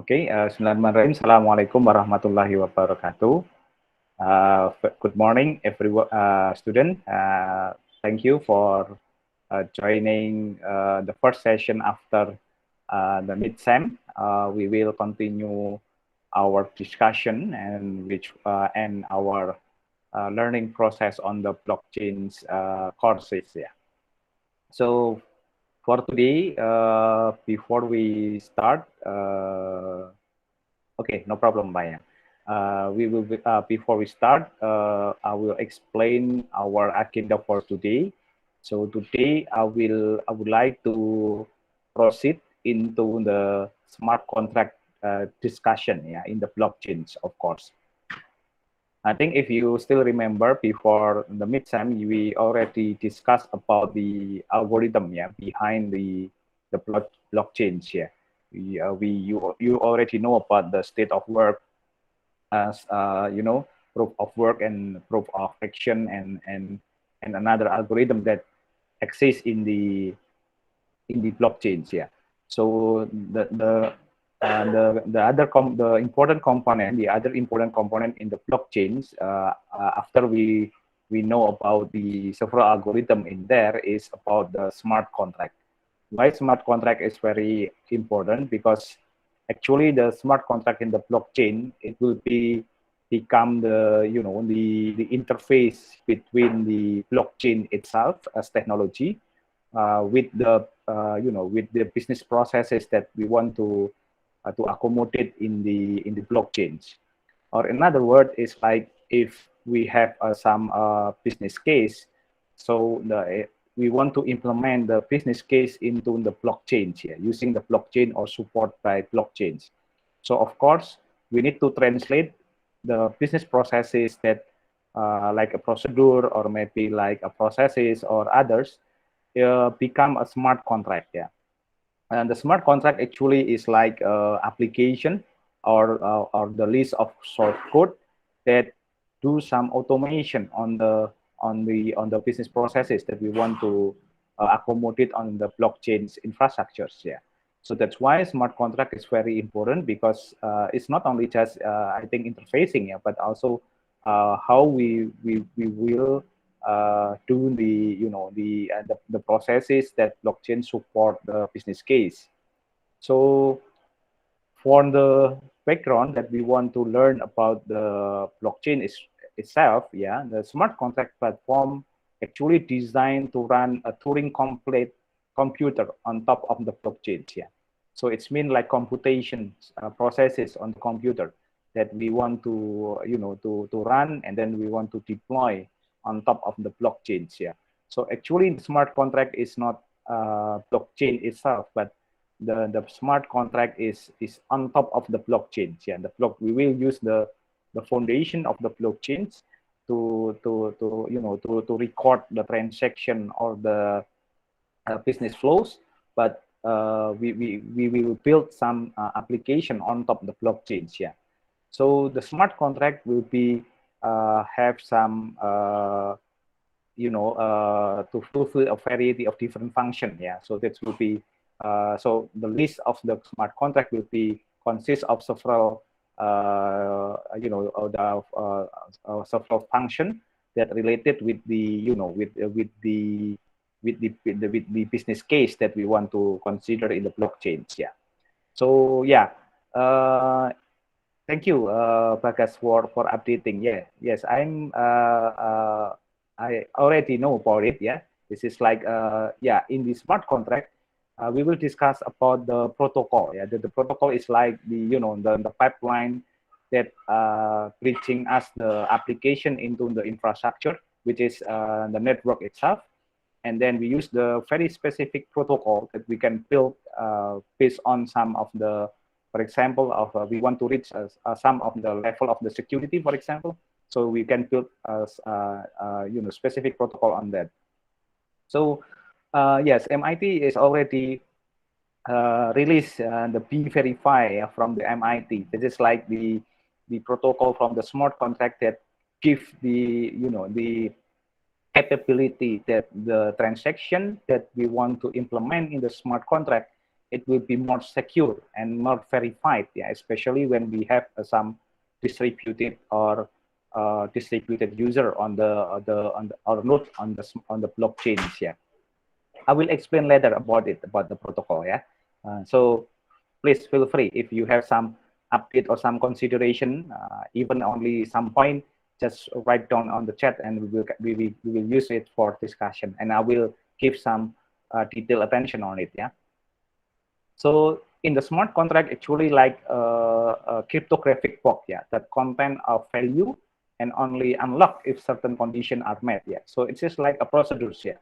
Oke, Bismillahirrahmanirrahim. Assalamualaikum warahmatullahi wabarakatuh. Good morning, everyone, student. Thank you for joining the first session after the mid-sem. We will continue our discussion and our learning process on the blockchain's courses. Yeah. So for today, before we start, okay, no problem, Maya. Before we start, I will explain our agenda for today. So today, I would like to proceed into the smart contract discussion, yeah, in the blockchains, of course. I think if you still remember before the midsem, we already discussed about the algorithm, yeah, behind the blockchains, yeah. You already know about the state of work as proof of work and proof of action and another algorithm that exists in the blockchains, yeah. So the important component, the other important component in the blockchains, after we know about the several algorithm in there, is about the smart contract. Why smart contract is very important? Because actually the smart contract in the blockchain, it will become the interface between the blockchain itself as technology with the business processes that we want to accommodate in the blockchains. Or in other words, it's like if we have some business case, so we want to implement the business case into the blockchains here, using the blockchain or support by blockchains. So of course, we need to translate the business processes that like a procedure or maybe like a processes or others become a smart contract. Yeah. And the smart contract actually is like application or the list of source code that do some automation on the business processes that we want to accommodate on the blockchain's infrastructures. Yeah. So that's why smart contract is very important, because it's not only just I think interfacing, yeah, but also how we will do the processes that blockchain support the business case. So for the background that we want to learn about the blockchain itself, yeah, the smart contract platform actually designed to run a Turing complete computer on top of the blockchain. Yeah. So it's mean like computation processes on the computer that we want to run, and then we want to deploy on top of the blockchains. Yeah. So actually, the smart contract is not blockchain itself, but the smart contract is on top of the blockchains. Yeah, we will use the foundation of the blockchains to record the transaction or the business flows, but we will build some application on top of the blockchains. Yeah. So the smart contract will be have some to fulfill a variety of different function. Yeah. So that will be so the list of the smart contract will be consist of several several function that related with the business case that we want to consider in the blockchains. Yeah. So yeah. Thank you, Bagas, for updating. Yeah, yes, I already know about it. Yeah, this is like yeah, in the smart contract, we will discuss about the protocol. Yeah, the protocol is like the pipeline that bridging us the application into the infrastructure, which is the network itself, and then we use the very specific protocol that we can build based on some of the, for example, of we want to reach some of the level of the security, for example. So we can build specific protocol on that. So yes, MIT is already released the B-Verify from the MIT. This is like the protocol from the smart contract that give the capability that the transaction that we want to implement in the smart contract it will be more secure and more verified, yeah, especially when we have some distributed or distributed user on the or node on the blockchains. Yeah, I will explain later about the protocol. Yeah, so please feel free if you have some update or some consideration, even only some point, just write down on the chat, and we will use it for discussion, and I will give some detailed attention on it. Yeah. So in the smart contract, actually like a cryptographic block, yeah, that contain a value and only unlock if certain conditions are met. Yeah. So it's just like a procedure. Yeah.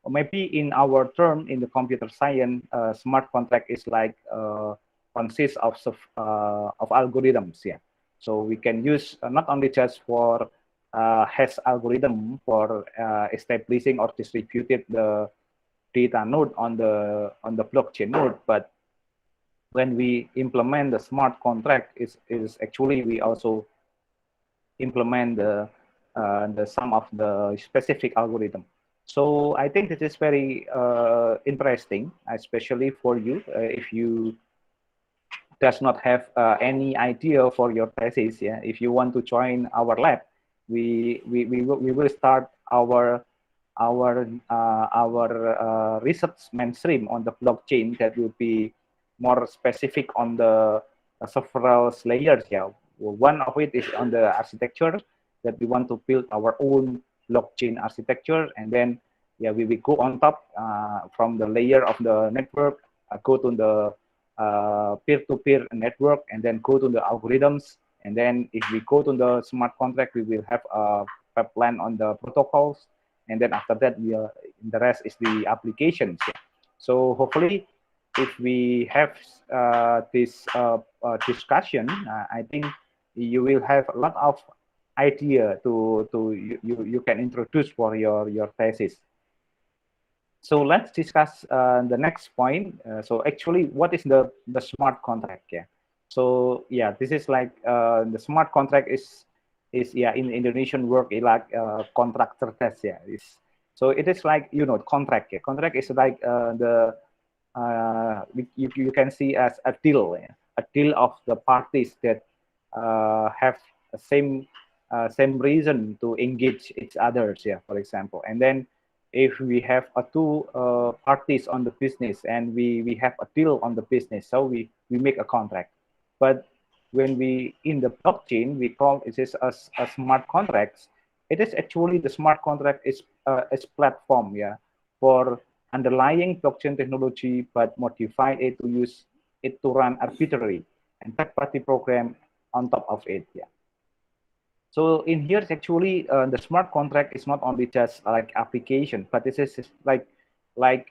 Or maybe in our term in the computer science, smart contract is like consists of algorithms. Yeah. So we can use not only just for hash algorithm for establishing or distributed the data node on the blockchain node, but when we implement the smart contract is actually we also implement the some of the specific algorithm. So I think this is very interesting, especially for you if you does not have any idea for your thesis. Yeah, if you want to join our lab, we will start our research mainstream on the blockchain that will be more specific on the several layers. Yeah, one of it is on the architecture that we want to build our own blockchain architecture, and then yeah, we will go on top from the layer of the network, go to the peer-to-peer network, and then go to the algorithms. And then if we go to the smart contract, we will have a pipeline on the protocols. And then after that, the rest is the applications. So hopefully, if we have this discussion, I think you will have a lot of idea you can introduce for your thesis. So let's discuss the next point. So actually, what is the smart contract? Yeah. So yeah, this is like the smart contract is yeah, in Indonesian word like contractor test. Yeah. So it is like contract. Yeah. Contract is like you can see as a deal. Yeah? A deal of the parties that have the same reason to engage each others. Yeah. For example, and then if we have two parties on the business and we have a deal on the business, so we make a contract. But when we in the blockchain, we call it is a smart contracts. It is actually the smart contract is platform, yeah, for underlying blockchain technology, but modify it to use it to run arbitrary and third-party program on top of it, yeah. So in here, actually, the smart contract is not only just like application, but this is like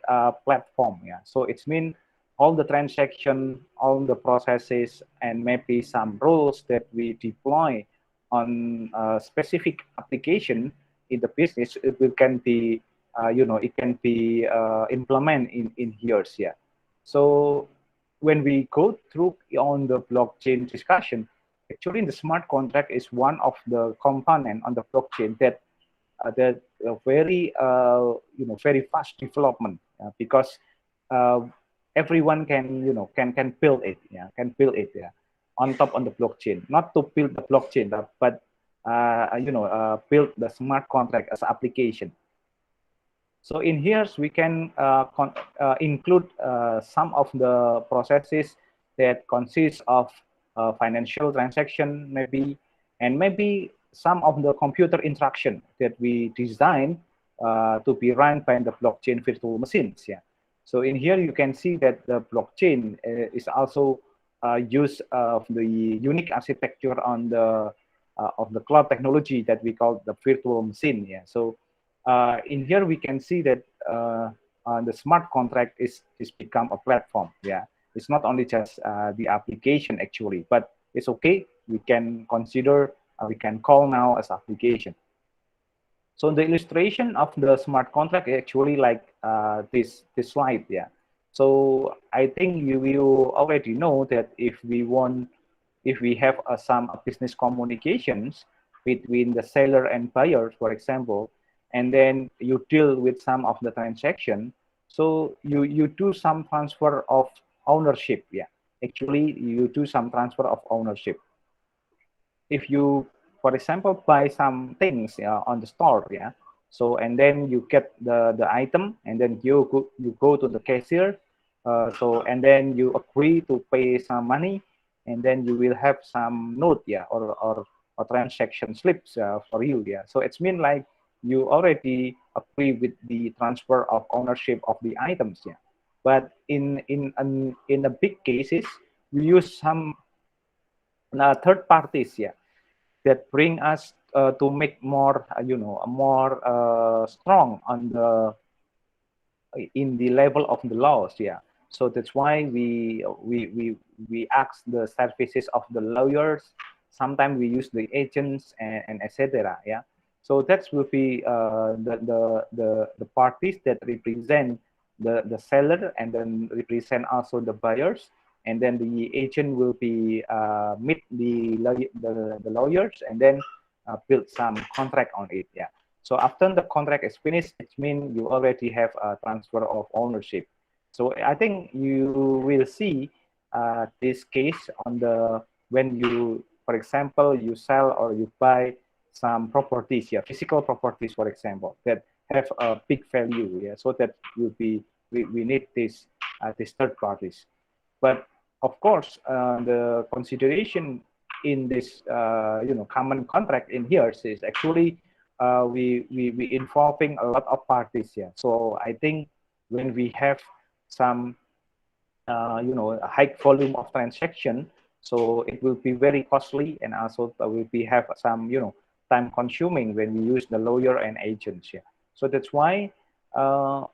a platform. Yeah. So it's mean all the transaction, all the processes, and maybe some rules that we deploy on a specific application in the business, can be it can be implemented in here. Yeah. So when we go through on the blockchain discussion, actually the smart contract is one of the component on the blockchain that very very fast development, because everyone can can build it, can build it, on top on the blockchain, not to build the blockchain, but build the smart contract as an application. So in here we can include some of the processes that consist of financial transaction maybe, and maybe some of the computer interaction that we design to be run by the blockchain virtual machines. Yeah. So in here you can see that the blockchain is also use of the unique architecture on the of the cloud technology that we call the virtual machine. Yeah. So in here we can see that the smart contract is become a platform. Yeah, it's not only just the application actually, but it's okay. We can consider we can call now as application. So the illustration of the smart contract is actually like this slide. Yeah. So I think you already know that if we have some business communications between the seller and buyer, for example, and then you deal with some of the transaction, so you do some transfer ownership. Yeah, actually you do some transfer of ownership. If you, for example, buy some things on the store, yeah, so and then you get the item, and then you go to the cashier, so and then you agree to pay some money, and then you will have some note, yeah, or transaction slips for you, yeah. So it's mean like you already agree with the transfer of ownership of the items, yeah. But in the big cases, we use some third parties, yeah, that bring us to make more, more strong on the in the level of the laws. Yeah. So that's why we ask the services of the lawyers. Sometimes we use the agents and etc. Yeah. So that will be the parties that represent the seller and then represent also the buyers, and then the agent will be meet the lawyers and then build some contract on it. Yeah. So after the contract is finished, it means you already have a transfer of ownership. So I think you will see this case on the when you, for example, you sell or you buy some properties, yeah, physical properties, for example, that have a big value, yeah. So that will be we need this third parties. But of course, the consideration in this common contract in here is actually we involving a lot of parties here. So I think when we have some a high volume of transaction, so it will be very costly, and also will be have some time consuming when we use the lawyer and agents. Yeah. So that's why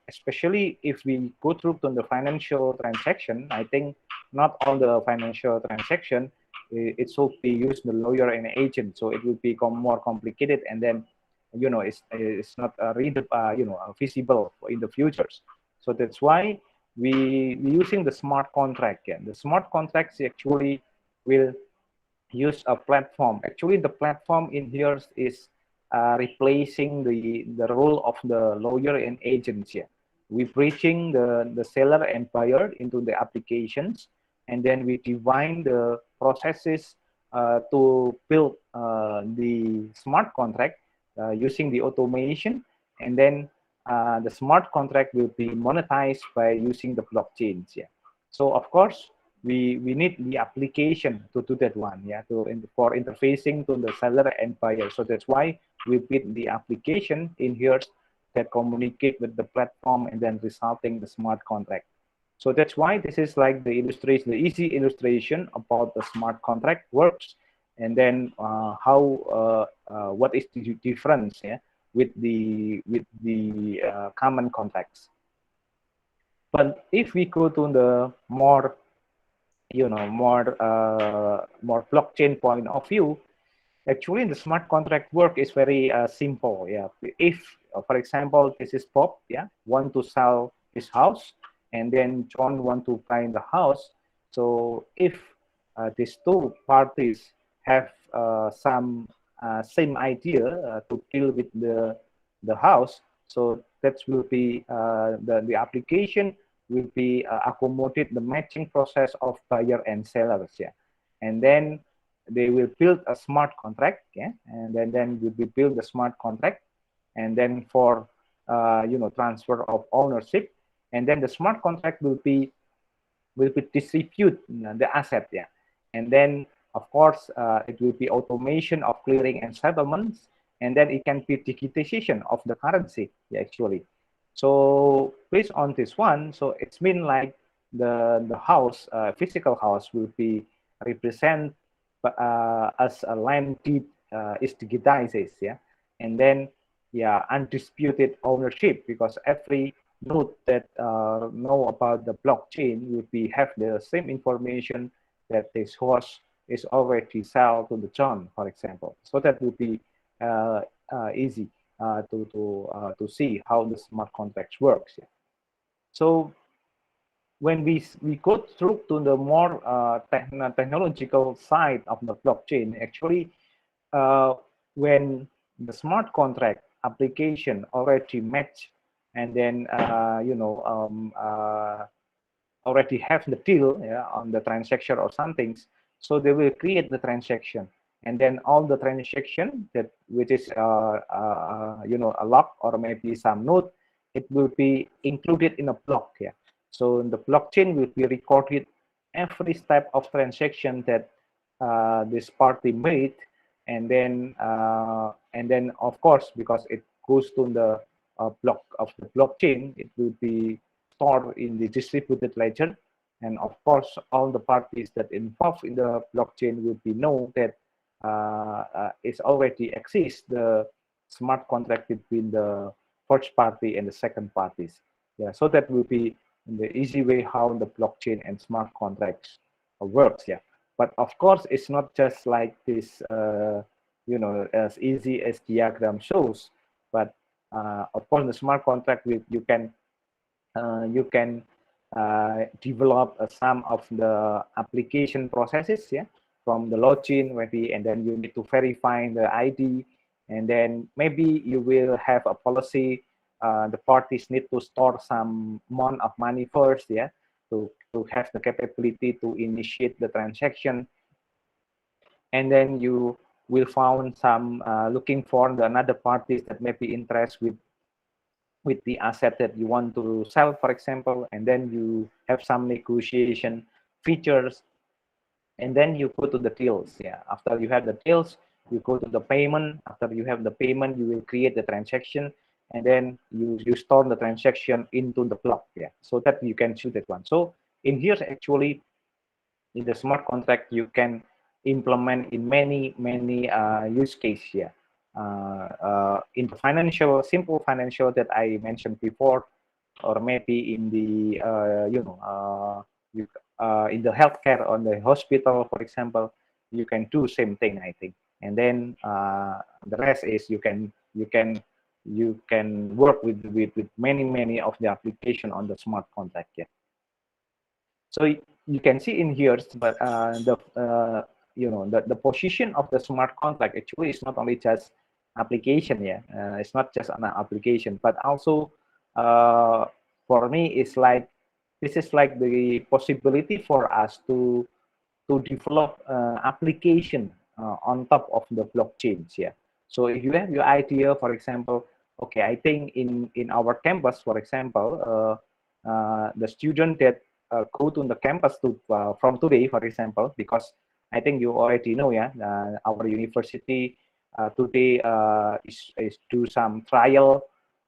especially if we go through to the financial transaction, I think not all the financial transaction it should be used the lawyer and agent, so it will become more complicated, and then it's not feasible in the futures. So that's why we using the smart contract. Yeah. The smart contracts actually will use a platform. Actually, the platform in here is replacing the role of the lawyer and agents. Yeah. We bridging the seller and buyer into the applications, and then we define the processes to build the smart contract using the automation, and then the smart contract will be monetized by using the blockchains. Yeah. So of course, we need the application to do that one, yeah, for interfacing to the seller and buyer. So that's why we build the application in here that communicate with the platform and then resulting the smart contract. So that's why this is like the illustration, the easy illustration about the smart contract works, and then how what is the difference, yeah, with the common contracts. But if we go to the more more blockchain point of view, actually the smart contract work is very simple. Yeah. If for example this is Bob, yeah, want to sell his house, and then John want to buy the house. So if these two parties have some same idea to deal with the house, so that will be the application will be accommodate the matching process of buyer and sellers. Yeah. And then they will build a smart contract. Yeah. And then will be build a smart contract, and then for transfer of ownership, and then the smart contract will be distribute the asset. Yeah. And then of course it will be automation of clearing and settlements, and then it can be digitization of the currency. Yeah, actually. So based on this one, so it's mean like the house, physical house, will be represent as a land deed is digitized. Yeah. And then yeah, undisputed ownership, because every node that know about the blockchain will be have the same information that this horse is already sold to the John, for example. So that will be easy to see how the smart contracts works. Yeah. So when we go through to the more technological side of the blockchain, actually, when the smart contract application already match, and then already have the deal, yeah, on the transaction or something, so they will create the transaction, and then all the transaction that which is a lock or maybe some node, it will be included in a block. Yeah, so the blockchain will be recorded every step of transaction that this party made, and then of course, because it goes to the block of the blockchain, it will be stored in the distributed ledger, and of course all the parties that involved in the blockchain will be know that it already exists the smart contract between the first party and the second parties. Yeah, so that will be the easy way how the blockchain and smart contracts works. Yeah, but of course it's not just like this, as easy as diagram shows. But of course, the smart contract with you can develop some of the application processes, yeah, from the login maybe, and then you need to verify the ID, and then maybe you will have a policy. The parties need to store some amount of money first, yeah, to have the capability to initiate the transaction, and then you will found some looking for the another parties that may be interested with the asset that you want to sell, for example, and then you have some negotiation features, and then you go to the deals. Yeah, after you have the deals, you go to the payment. After you have the payment, you will create the transaction, and then you store the transaction into the block. Yeah, so that you can choose that one. So in here, actually, in the smart contract, you can implement in many use cases. Yeah, in the financial, simple financial that I mentioned before, or maybe in the in the healthcare on the hospital, for example, you can do same thing, I think. And then the rest is you can work with many of the application on the smart contract. Yeah. So you can see in here, but the position of the smart contract actually is not only just application. Yeah, it's not just an application, but also for me, it's like this is like the possibility for us to develop application on top of the blockchains. Yeah. So if you have your idea, for example, okay, I think in our campus, for example, the student that go to the campus to from today, for example, because I think you already know, yeah, our university today is do some trial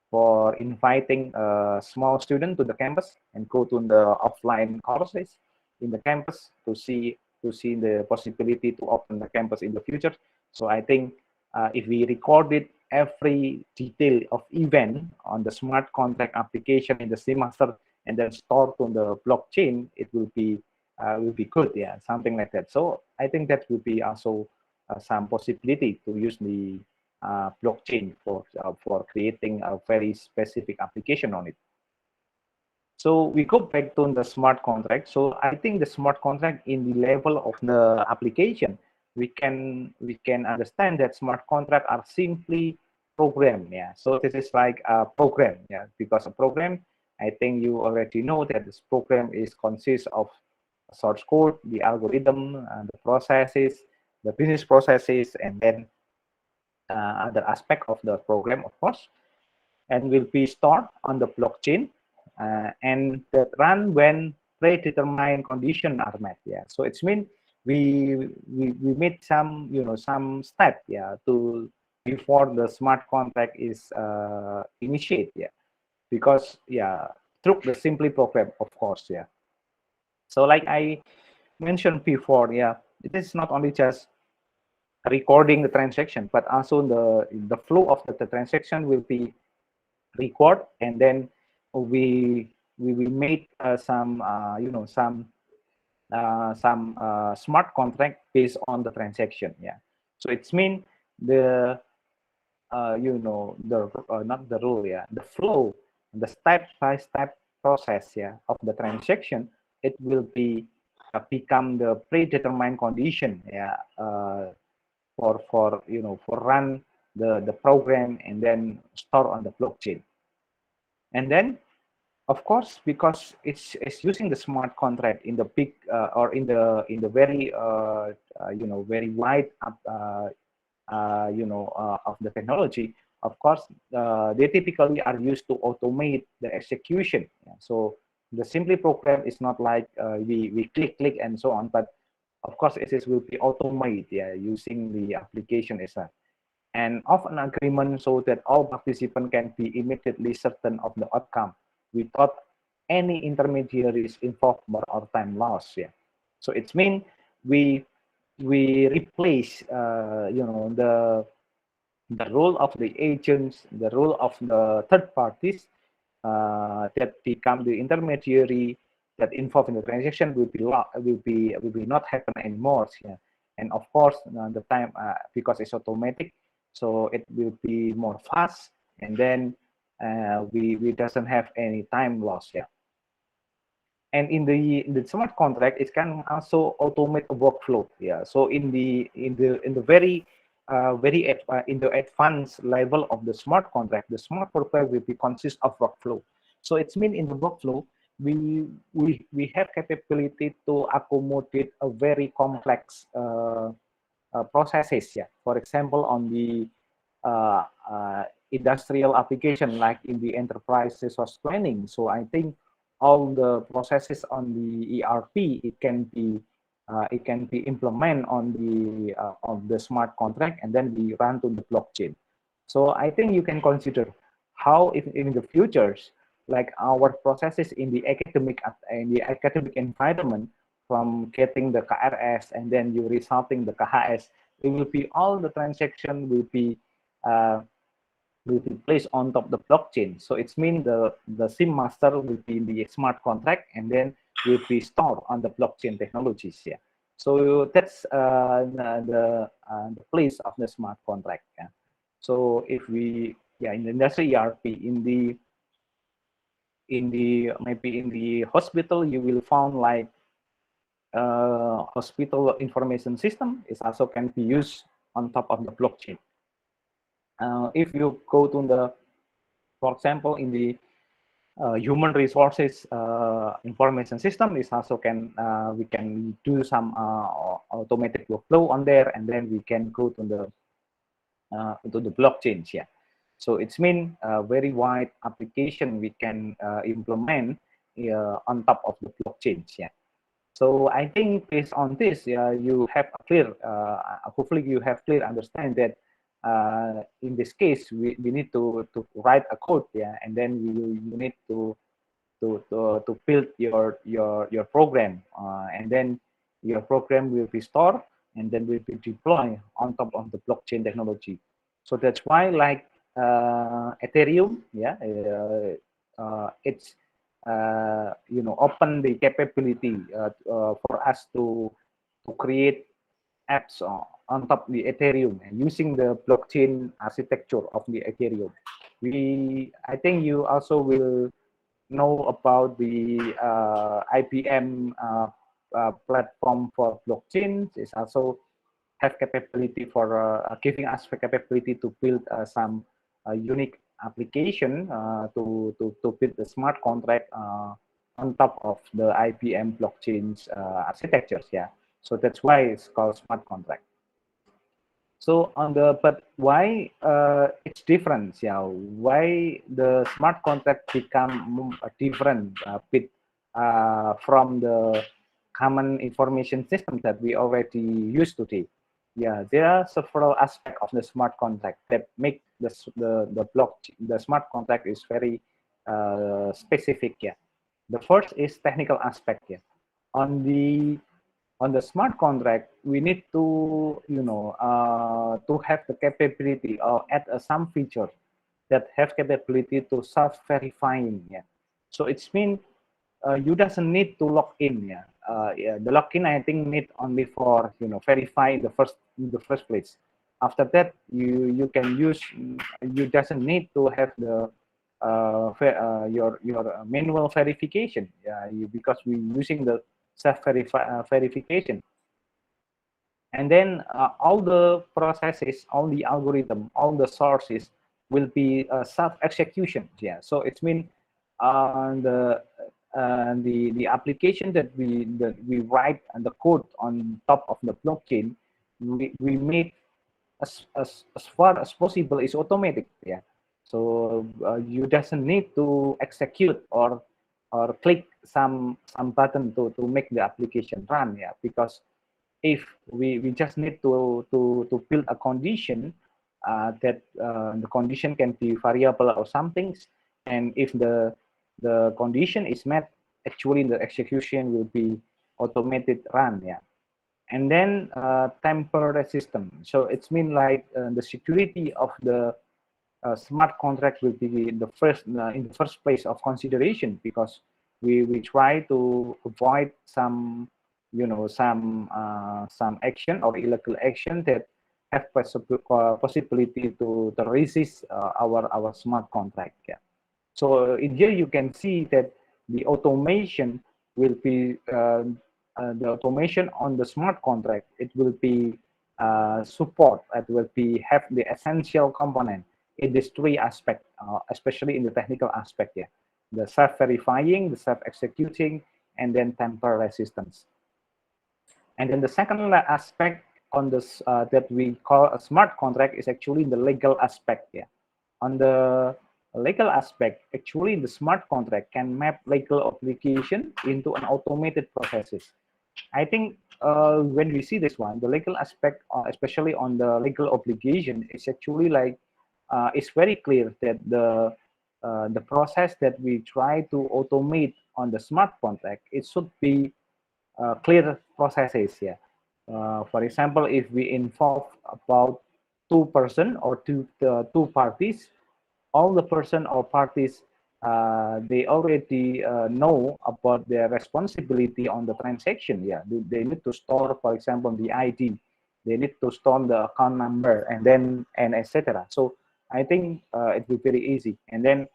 for inviting a small student to the campus and go to the offline courses in the campus to see the possibility to open the campus in the future. So I think if we recorded every detail of event on the smart contract application in the semester and then stored on the blockchain, it will be good, yeah, something like that. So I think that will be also some possibility to use the blockchain for creating a very specific application on it. So we go back to the smart contract. So I think the smart contract in the level of the application, we can understand that smart contract are simply program. Yeah. So this is like a program. Yeah. Because a program, I think you already know that this program is consists of source code, the algorithm, the processes, the business processes, and then other aspect of the program, of course, and will be stored on the blockchain and that run when predetermined conditions are met. Yeah, so it's mean we made some some step, yeah, to before the smart contract is initiated. Yeah, because yeah, through the simply program, of course. Yeah, so like I mentioned before, yeah, it is not only just recording the transaction, but also the flow of the transaction will be record, and then we will make some smart contract based on the transaction. Yeah, so it's mean the the not the rule, yeah, the flow, the step by step process, yeah, of the transaction, it will be become the predetermined condition, yeah, for for run the program and then store on the blockchain. And then Of course, because it's using the smart contract in the big or in the very very wide of the technology. Of course, they typically are used to automate the execution. Yeah. So the simply program is not like we click and so on, but of course it is will be automated, yeah, using the application itself, and of an agreement so that all participants can be immediately certain of the outcome without any intermediaries involvement or time loss. Yeah, so it's mean we replace the role of the agents, the role of the third parties that become the intermediary that involved in the transaction will be not happen anymore. Yeah. And of course, the time because it's automatic, so it will be more fast, and then we doesn't have any time loss. Yeah. And in the smart contract, it can also automate a workflow. Yeah. So in the very in the advanced level of the smart contract, the smart contract will be consist of workflow. So it's mean in the workflow we have capability to accommodate a very complex processes. Yeah. For example, on the industrial application like in the enterprise resource planning. So I think all the processes on the ERP it can be implemented on the smart contract, and then we run to the blockchain. So I think you can consider how if in the futures, like our processes in the academic environment, from getting the KRS and then you resulting the KHS, it will be all the transaction uh, will be placed on top of the blockchain. So it's mean the SIM master will be in the smart contract and then will be stored on the blockchain technologies. Yeah. So that's the place of the smart contract. Yeah. So if we in the industry ERP in the maybe in the hospital you will found like hospital information system is also can be used on top of the blockchain. If you go to the, for example, in the human resources information system, is also can we can do some automatic workflow on there, and then we can go to the blockchains. Yeah, so it's mean very wide application we can implement on top of the blockchains. Yeah. So I think based on this, you have a clear, hopefully you have clear understand that in this case, we need to write a code, yeah, and then you need to build your program, and then your program will be stored and then will be deployed on top of the blockchain technology. So that's why, like Ethereum, yeah, it's open the capability for us to create apps on top of the Ethereum and using the blockchain architecture of the Ethereum. I think you also will know about the IBM platform for blockchains. Is also have capability for giving us the capability to build some unique application to build the smart contract on top of the IBM blockchains architectures. Yeah, so that's why it's called smart contract. So on the but why it's different? Yeah, why the smart contract become different bit from the common information system that we already use today? Yeah, there are several aspects of the smart contract that make the block the smart contract is very specific. Yeah, the first is technical aspect. Yeah, on the smart contract, we need to have the capability or add some feature that have capability to self-verifying. Yeah, so it's mean you doesn't need to log in. Yeah, yeah, the login I think need only for verify in the first place. After that, you can use. You doesn't need to have the your manual verification. Yeah, because we using the self verification, and then all the processes, all the algorithm, all the sources will be self execution. Yeah, so it means the the application that we write and the code on top of the blockchain, we made as far as possible is automatic. Yeah. So you doesn't need to execute or click some button to make the application run. Yeah, because if we just need to build a condition that the condition can be variable or something, and if the condition is met, actually the execution will be automated run. Yeah. And then temper resistant. So it's mean like the security of the smart contract will be the first in the first place of consideration, because we try to avoid some, some action or illegal action that have possibility to resist our smart contract. Yeah. So in here you can see that the automation will be the automation on the smart contract. It will be support. It will be have the essential component in these three aspects, especially in the technical aspect. Yeah, the self-verifying, the self-executing, and then temper resistance. And then the second aspect on this that we call a smart contract is actually the legal aspect. Yeah, on the legal aspect, actually the smart contract can map legal obligation into an automated processes. I think when we see this one, the legal aspect, especially on the legal obligation, is actually like it's very clear that the process that we try to automate on the smart contract, it should be clear processes. Yeah. For example, if we involve about two-person or two parties, all the person or parties they already know about their responsibility on the transaction. Yeah, they need to store, for example, the ID. They need to store the account number, and then and etc. So I think it will be very easy. And then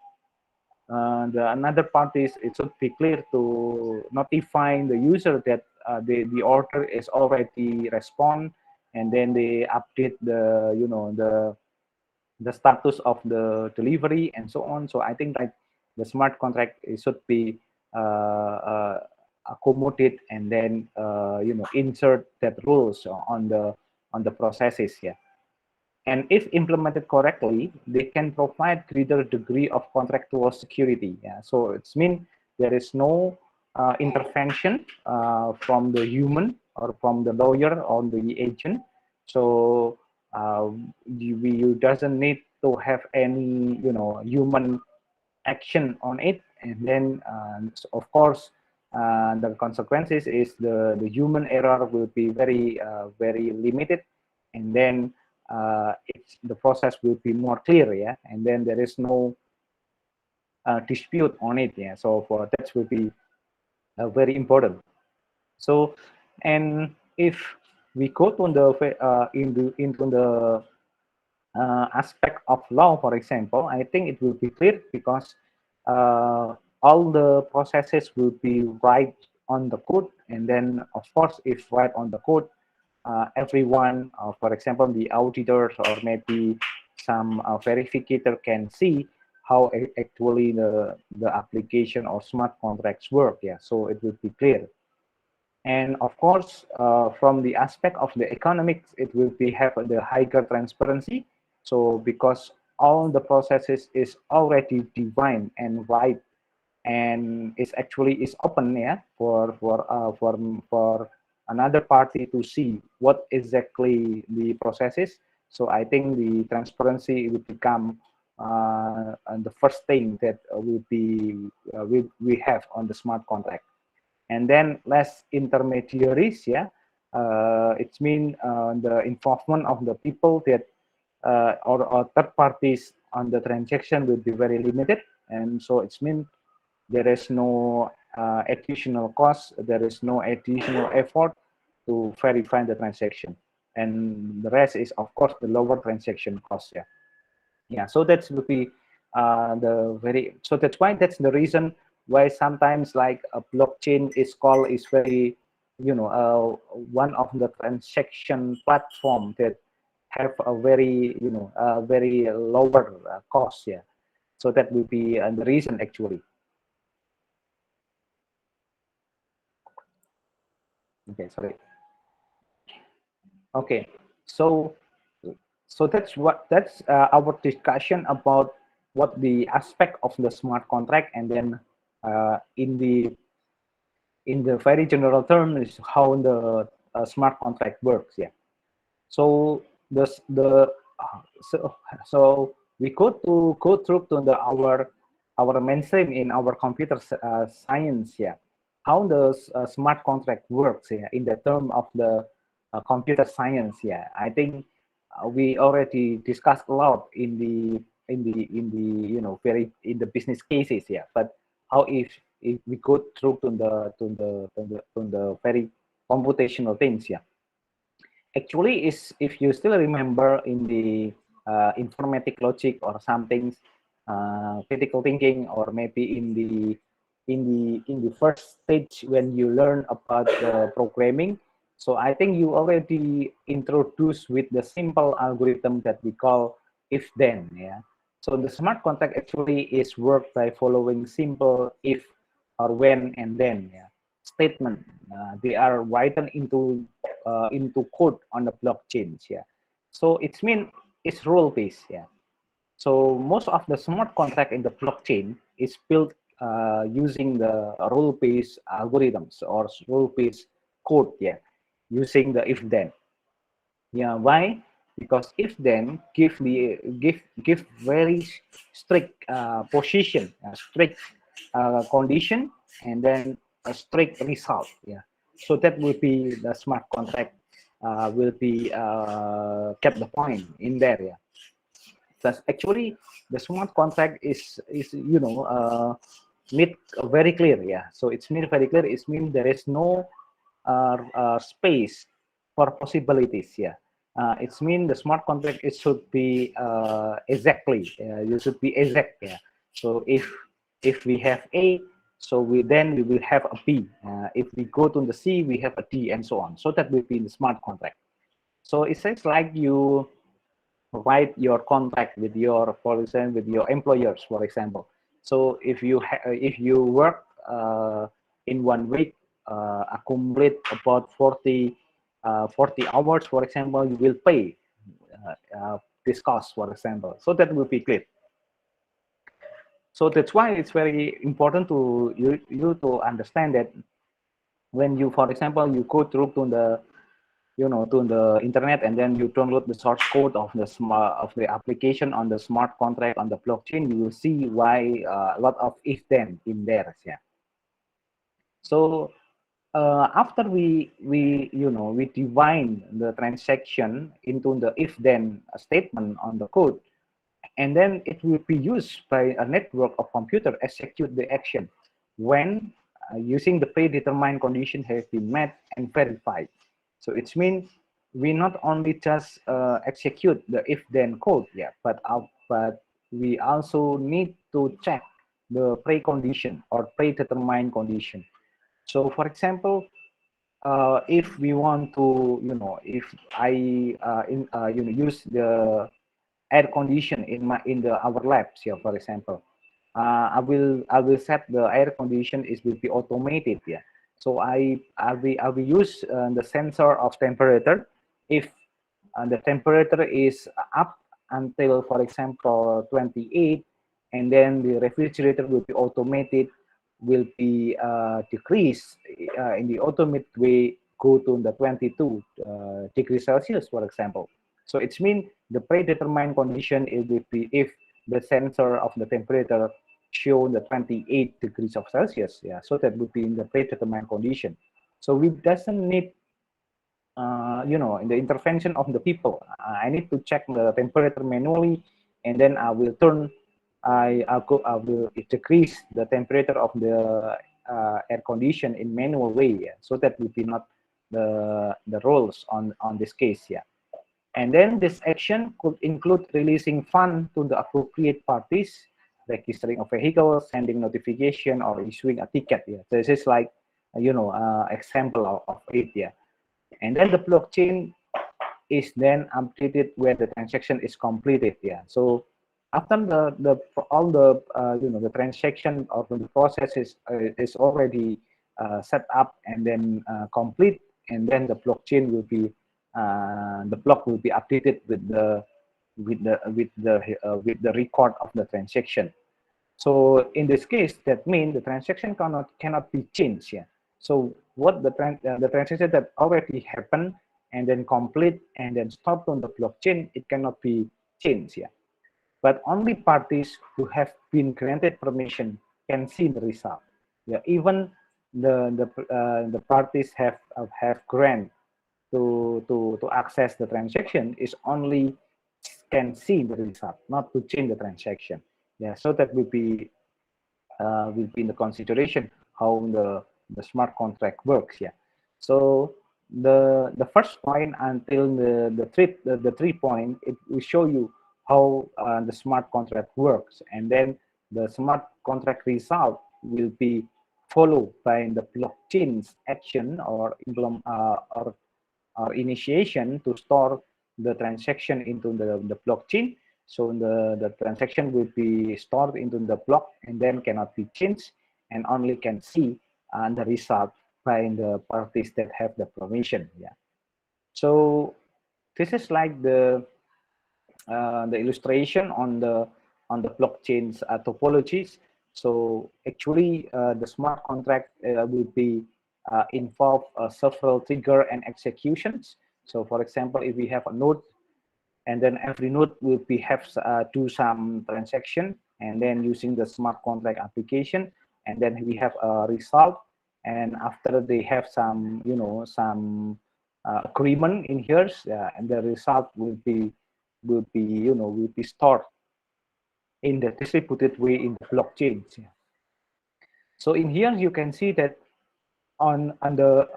the another part is it should be clear to notify the user that the order is already respond, and then they update the the status of the delivery and so on. So I think that the smart contract should be accommodate and then insert that rules on the processes. Yeah. And if implemented correctly, they can provide greater degree of contractual security. Yeah. So it's mean there is no intervention from the human or from the lawyer or the agent. So you doesn't need to have any human action on it. And then so of course the consequences is the human error will be very limited, and then the process will be more clear. Yeah. And then there is no dispute on it. Yeah. So for that will be very important. So, and if we go to the into the aspect of law, for example, I think it will be clear because all the processes will be right on the code. And then of course if right on the code, everyone, for example the auditors or maybe some verificator can see how actually the application or smart contracts work. Yeah, so it will be clear. And of course, from the aspect of the economics, it will be have the higher transparency. So because all the processes is already defined and right, and it's actually is open, yeah, for another party to see what exactly the process is. So I think the transparency will become the first thing that will be we have on the smart contract. And then less intermediaries. Yeah, it's mean the involvement of the people that or third parties on the transaction will be very limited. And so it's mean there is no additional cost, there is no additional effort to verify the transaction, and the rest is of course the lower transaction cost. Yeah. Yeah, so that's would be the very, so that's why that's the reason why sometimes like a blockchain is called is very one of the transaction platform that have a very very lower cost. Yeah, so that will be the reason actually. Okay, sorry. Okay, so that's our discussion about what the aspect of the smart contract, and then in the very general term is how the smart contract works. Yeah. So the so so we go through to the our mainstream in our computer science. Yeah, how the smart contract works. Yeah, in the term of the computer science. Yeah, I think we already discussed a lot in the very in the business cases. Yeah, but how if we go through to the very computational things. Yeah, actually is if you still remember in the informatic logic or something, critical thinking, or maybe in the first stage when you learn about programming. So I think you already introduced with the simple algorithm that we call if then. Yeah, so the smart contract actually is worked by following simple if or when and then. Yeah, statement. They are written into code on the blockchain. Yeah, so it's mean it's rule based. Yeah, so most of the smart contract in the blockchain is built using the rule based algorithms or rule based code. Yeah, using the if then. Yeah, why? Because if then give very strict position, strict condition, and then a strict result. Yeah, so that will be the smart contract will be kept the point in there. Yeah, that's actually the smart contract is made very clear. Yeah, so it's made very clear. It means there is no space for possibilities. Yeah, it's mean the smart contract it should be exactly. You should be exact. Yeah. So if we have A, so we will have a B. If we go to the C, we have a D, and so on. So that will be the smart contract. So it says like you write your contract with your, for example, with your employers, for example. So if you work in 1 week, accumulate about 40 hours, for example, you will pay this cost, for example. So that will be clear. So that's why it's very important to you to understand that when you, for example, you go through to the to the internet, and then you download the source code of the smart of the application on the smart contract on the blockchain, you will see why a lot of if then in there. Yeah. So after we define the transaction into the if then statement on the code, and then it will be used by a network of computer execute the action when using the predetermined condition have been met and verified. So it means we not only just execute the if then code, yeah, but we also need to check the precondition or predetermined condition. So for example, if we want to, if I use the air condition in the our labs here, for example, I will set the air condition is will be automated. Yeah, so I will use the sensor of temperature. If the temperature is up until, for example, 28, and then the refrigerator will be automated, will be decreased in the automated way, go to the 22 degrees Celsius, for example. So it's mean the predetermined condition is will be if the sensor of the temperature show the 28 degrees of Celsius. Yeah, so that would be in the predetermined condition. So we doesn't need in the intervention of the people. I need to check the temperature manually, and then I will turn, I will decrease the temperature of the air condition in manual way. Yeah. So that will be not the rules on this case. Yeah. And then this action could include releasing funds to the appropriate parties, registering a vehicle, sending notification, or issuing a ticket. Yeah. This is like example of it. Yeah. And then the blockchain is then updated when the transaction is completed. Yeah. So after the all the the transaction or the process is already set up and then complete, and then the blockchain will be the block will be updated with the record of the transaction. So in this case, that means the transaction cannot be changed. Yeah. So what the transaction that already happened and then complete and then stopped on the blockchain, it cannot be changed. Yeah. But only parties who have been granted permission can see the result. Yeah. Even the parties have grant to access the transaction is only can see the result, not to change the transaction. Yeah, so that will be in the consideration how the smart contract works. Yeah, so the first point until the 3 point, it will show you how the smart contract works, and then the smart contract result will be followed by the blockchain's action or or initiation to store the transaction into the blockchain. So the transaction will be stored into the block and then cannot be changed and only can see the result by the parties that have the permission. Yeah. So this is like the illustration on the blockchain's topologies. So actually, the smart contract will be involve several trigger and executions. So for example, if we have a node, and then every node will be have do some transaction, and then using the smart contract application, and then we have a result, and after they have some some agreement in here, and the result will be will be stored in the distributed way in the blockchain. So in here you can see that on the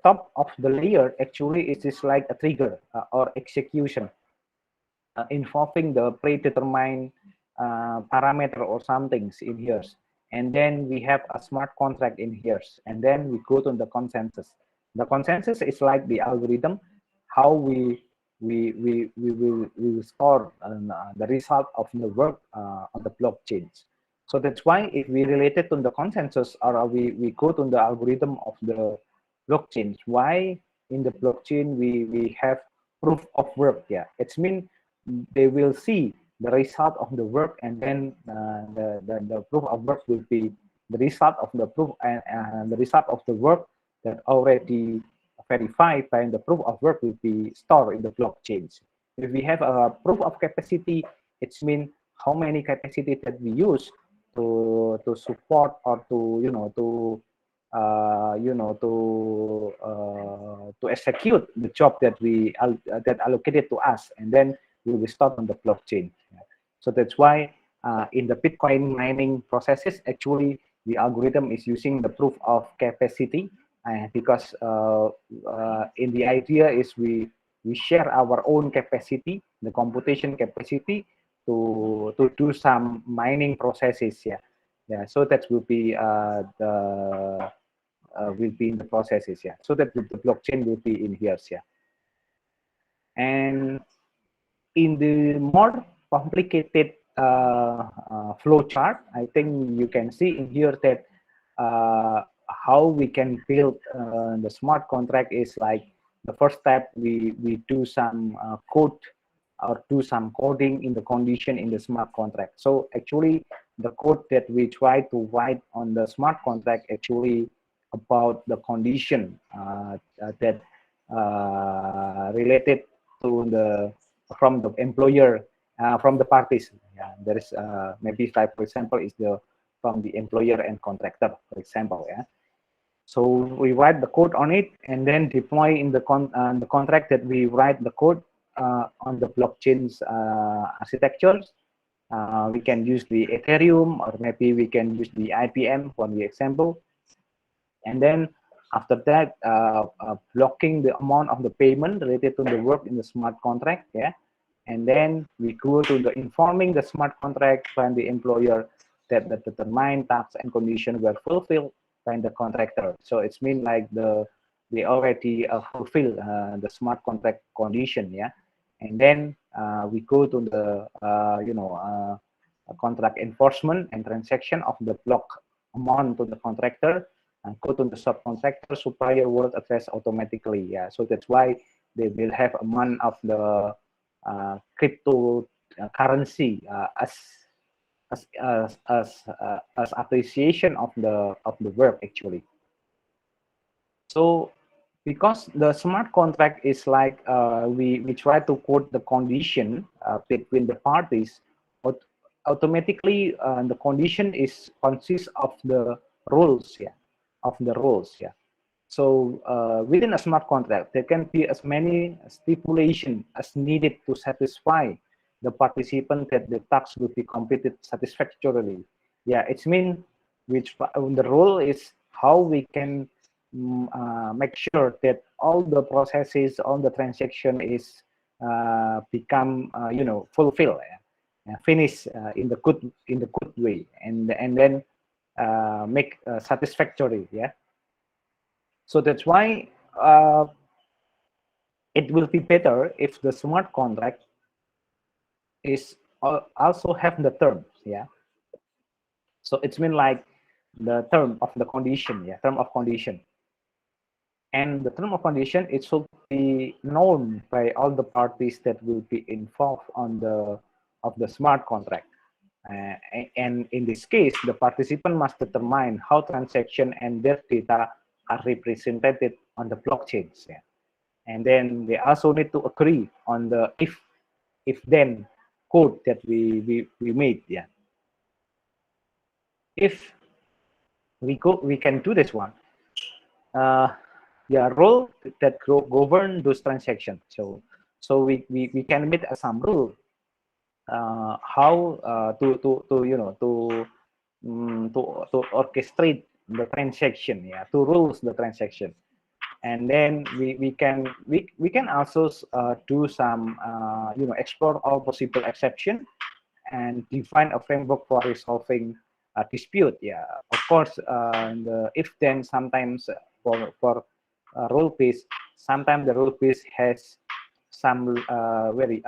top of the layer, actually it is like a trigger or execution involving the predetermined parameter or something in here. And then we have a smart contract in here, and then we go to the consensus. The consensus is like the algorithm, how we will store the result of the work on the blockchains. So that's why if we relate it to the consensus, or we go to the algorithm of the blockchains, why in the blockchain we have proof of work. Yeah, it's mean they will see the result of the work, and then the proof of work will be the result of the proof and the result of the work that already verified by the proof of work will be stored in the blockchains. If we have a proof of capacity, it means how many capacity that we use to support or to to execute the job that that allocated to us, and then will be stored on the blockchain. So that's why in the Bitcoin mining processes, actually the algorithm is using the proof of capacity, because in the idea is we share our own capacity, the computation capacity, to do some mining processes. Yeah. So that will be will be in the processes. Yeah. So that the blockchain will be in here. Yeah. And in the more complicated flow chart, I think you can see in here that how we can build the smart contract is like the first step, we do some code or do some coding in the condition in the smart contract. So actually the code that we try to write on the smart contract actually about the condition that related to the from the employer, from the parties. Yeah, there is maybe like, for example, is the from the employer and contractor, for example. Yeah. So we write the code on it and then deploy in the contract that we write the code on the blockchain's architectures. We can use the Ethereum, or maybe we can use the IBM for the example. And then after that, blocking the amount of the payment related to the work in the smart contract. Yeah. And then we go to the informing the smart contract by the employer that the determined tasks and conditions were fulfilled by the contractor. So it's mean like they already fulfill the smart contract condition. Yeah. And then we go to the contract enforcement and transaction of the block amount to the contractor. code on the subcontractor supplier world address automatically. Yeah, so that's why they will have a month of the crypto currency as appreciation of the work actually. So because the smart contract is like we try to quote the condition between the parties, automatically the condition is consists of the rules, yeah, of the rules, yeah. So within a smart contract, there can be as many stipulation as needed to satisfy the participant that the task will be completed satisfactorily. Yeah, it's mean which the rule is how we can make sure that all the processes, all the transaction is become fulfilled, finish in the good way, and then make satisfactory. Yeah. So that's why it will be better if the smart contract is also have the terms. Yeah. So it's mean like the term of the condition. Yeah, term of condition. And the term of condition, it should be known by all the parties that will be involved on the smart contract. And in this case, the participant must determine how transaction and their data are represented on the blockchains. Yeah. And then they also need to agree on the if then code that we made. Yeah. If we can do this one. Yeah, rule that govern those transactions. So we can make some rule how to to orchestrate the transaction, yeah, to rules the transaction. And then we can also do some explore all possible exception and define a framework for resolving a dispute. Yeah, of course, if then sometimes for rule based, sometimes the rule based has some very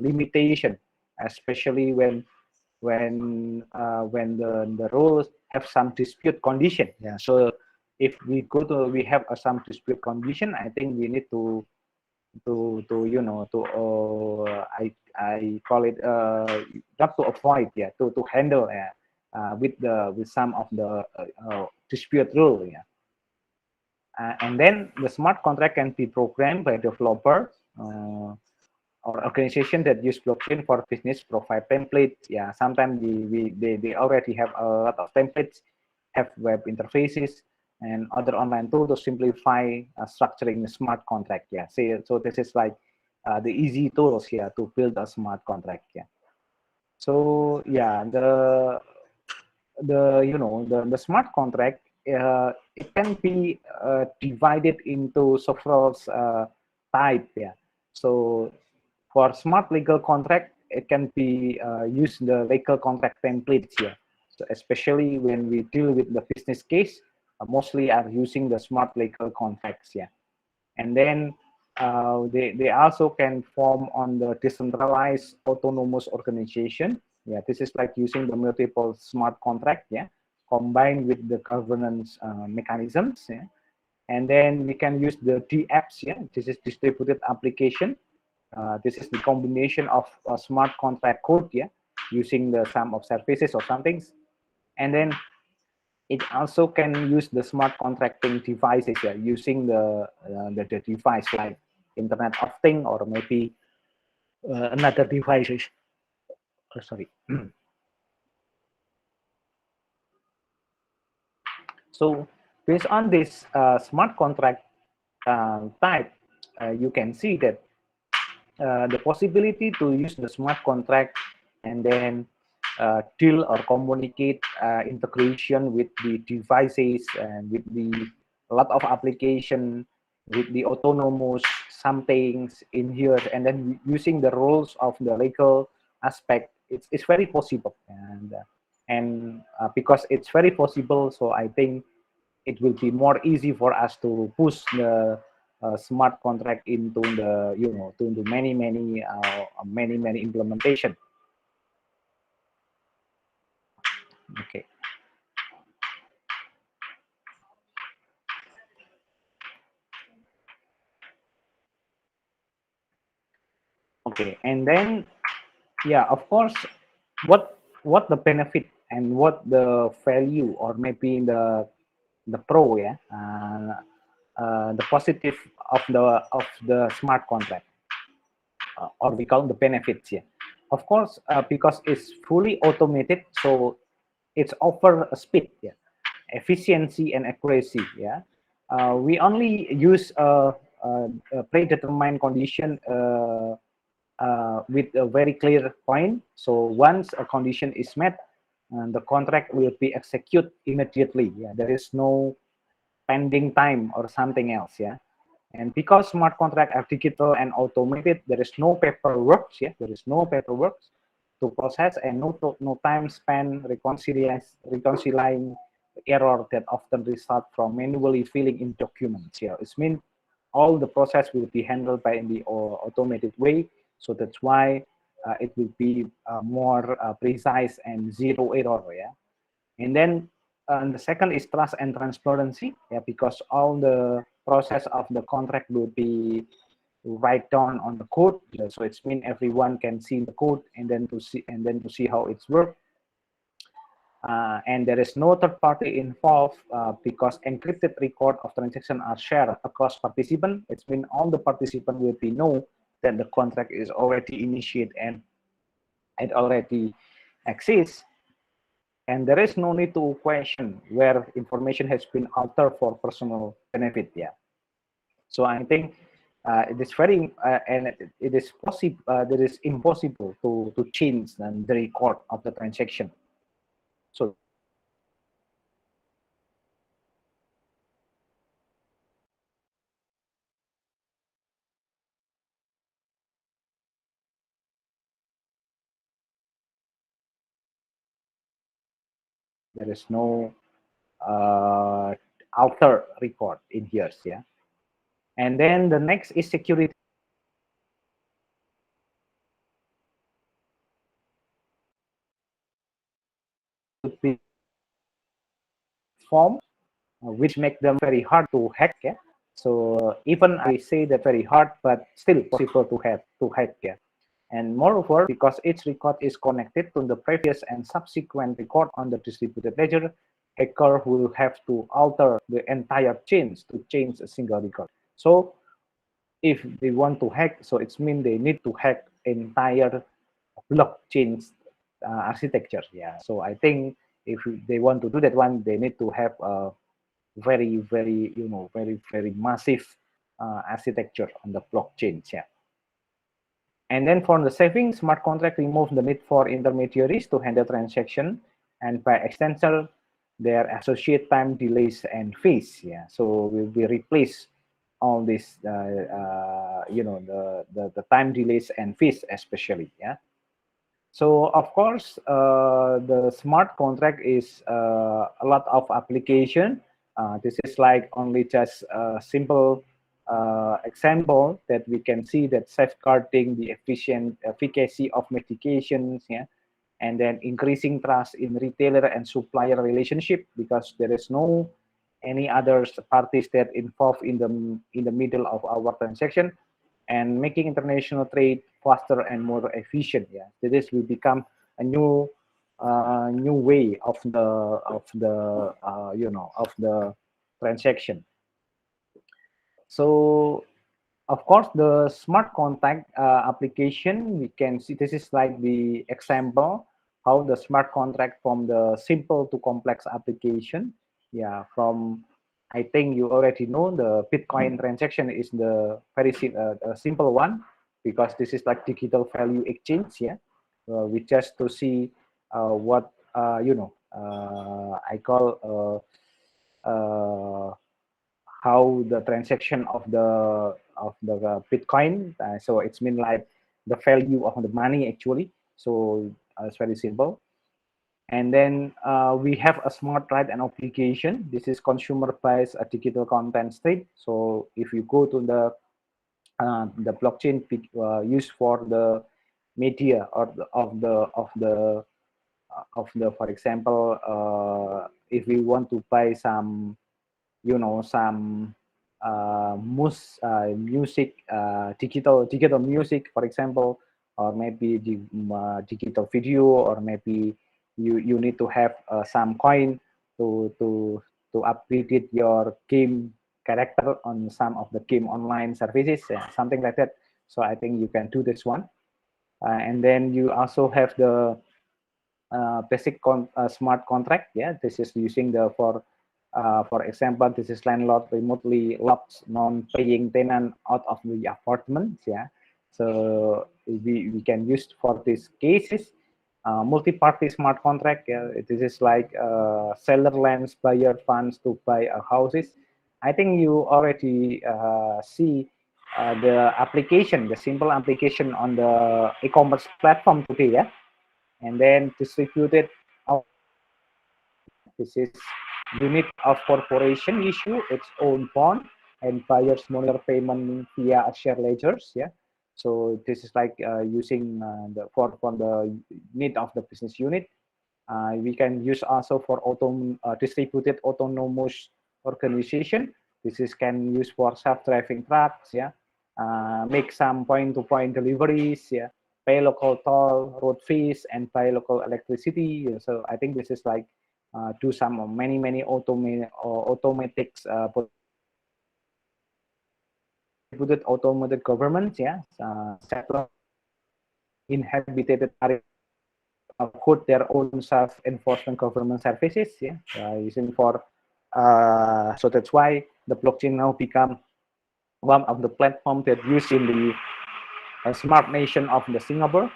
limitation, especially when the rules have some dispute condition. Yeah, so if we have some dispute condition, I think we need to I call it not to avoid, yeah, to handle, with some of the dispute rule. Yeah. And then the smart contract can be programmed by developer or organization that use blockchain for business provide templates. Yeah, sometimes they already have a lot of templates, have web interfaces and other online tools to simplify structuring the smart contract. Yeah, so this is like the easy tools here to build a smart contract. Yeah. So yeah, the smart contract, it can be divided into several type. Yeah. So for smart legal contract, it can be use the legal contract templates here. So especially when we deal with the business case, mostly are using the smart legal contracts. Yeah. And then they also can form on the decentralized autonomous organization. Yeah, this is like using the multiple smart contract, yeah, combined with the governance mechanisms. Yeah. And then we can use the DApps. Yeah, this is distributed application. This is the combination of smart contract code, yeah, using the sum of services or something. And then it also can use the smart contracting devices, yeah, using the device like Internet of Things or maybe another devices. Oh, sorry. So based on this smart contract type, you can see that the possibility to use the smart contract and then deal or communicate integration with the devices and with the a lot of application with the autonomous some things in here, and then using the rules of the legal aspect, it's very possible. And because it's very possible, so I think it will be more easy for us to push the smart contract into the to the many implementation. Okay. Okay, and then yeah, of course, what the benefit and what the value or maybe the pro, yeah, the positive of the smart contract, or we call the benefits, yeah. Of course, because it's fully automated, so it's offer a speed, yeah, efficiency and accuracy, yeah. We only use a predetermined condition with a very clear point. So once a condition is met, the contract will be executed immediately. Yeah, there is no pending time or something else. Yeah, and because smart contract are digital and automated, there is no paperwork. Yeah, there is no paperwork to process and no time spent reconciling error that often result from manually filling in documents. Yeah, it means all the process will be handled by in the automated way. So that's why it will be more precise and zero error. Yeah, and then the second is trust and transparency. Yeah, because all the process of the contract will be write down on the code. So it's mean everyone can see the code and then to see how it's work. And there is no third party involved because encrypted record of transaction are shared across participants. It's mean all the participants will be know that the contract is already initiated and it already exists. And there is no need to question where information has been altered for personal benefit. Yeah. So I think it is very and it is possible. It is impossible to change the record of the transaction. So there is no uh, alter record in here. Yeah. And then the next is security form, which make them very hard to hack. Yeah. So even I say that very hard, but still possible to hack. Yeah. And moreover, because each record is connected to the previous and subsequent record on the distributed ledger, hacker will have to alter the entire chain to change a single record. So if they want to hack, so it's mean they need to hack entire blockchain architecture. Yeah. So I think if they want to do that one, they need to have a very very massive architecture on the blockchain. Yeah. And then for the savings, smart contract remove the need for intermediaries to handle transaction, and by extension, their associate time delays and fees. Yeah, so will be replace all this, the time delays and fees especially. Yeah. So of course, the smart contract is a lot of application. This is like only just a simple example that we can see that safeguarding the efficient efficacy of medications, yeah, and then increasing trust in retailer and supplier relationship because there is no any other parties that involved in the middle of our transaction, and making international trade faster and more efficient. Yeah, so this will become a new way of the transaction. So of course, the smart contact application, we can see this is like the example how the smart contract from the simple to complex application. Yeah, from I think you already know the Bitcoin transaction is the very simple one because this is like digital value exchange. Yeah, we just to see what I call how the transaction of the Bitcoin. So it's mean like the value of the money actually. So it's very simple. And then we have a smart right and obligation. This is consumer-based digital content stream. So if you go to the blockchain used for the media or of the for example, if we want to buy some some music, digital music, for example, or maybe digital video, or maybe you need to have some coin to upgrade your game character on some of the game online services, something like that. So I think you can do this one. And then you also have the basic smart contract. Yeah, this is using the for example, this is landlord remotely locks non-paying tenant out of the apartment. Yeah, so we can use for these cases multi-party smart contract. Yeah, this is like seller lends buyer funds to buy houses. I think you already see the application, the simple application on the e-commerce platform today. Yeah, and then distributed out. This is unit of corporation issue its own bond, and buyers monitor payment via share ledgers. Yeah, so this is like using the for the need of the business unit. We can use also for distributed autonomous organization. This is can use for self-driving trucks. Yeah, make some point-to-point deliveries. Yeah, pay local toll, road fees, and buy local electricity. So I think this is like do some many automatics distributed automated government. Yeah, settler inhabited area code their own self-enforcement government services. Yeah, using for so that's why the blockchain now become one of the platform that used in the smart nation of the Singapore.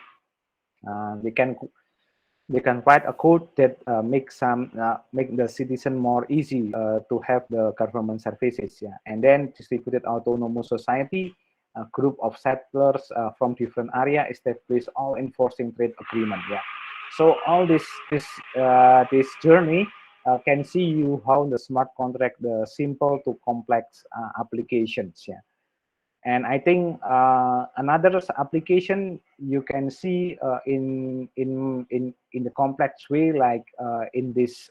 They can write a code that make the citizen more easy to have the government services. Yeah, and then distributed autonomous society, a group of settlers from different area establish all enforcing trade agreement. Yeah, so all this journey can see you how the smart contract, the simple to complex applications. Yeah, and I think another application you can see in the complex way, like in this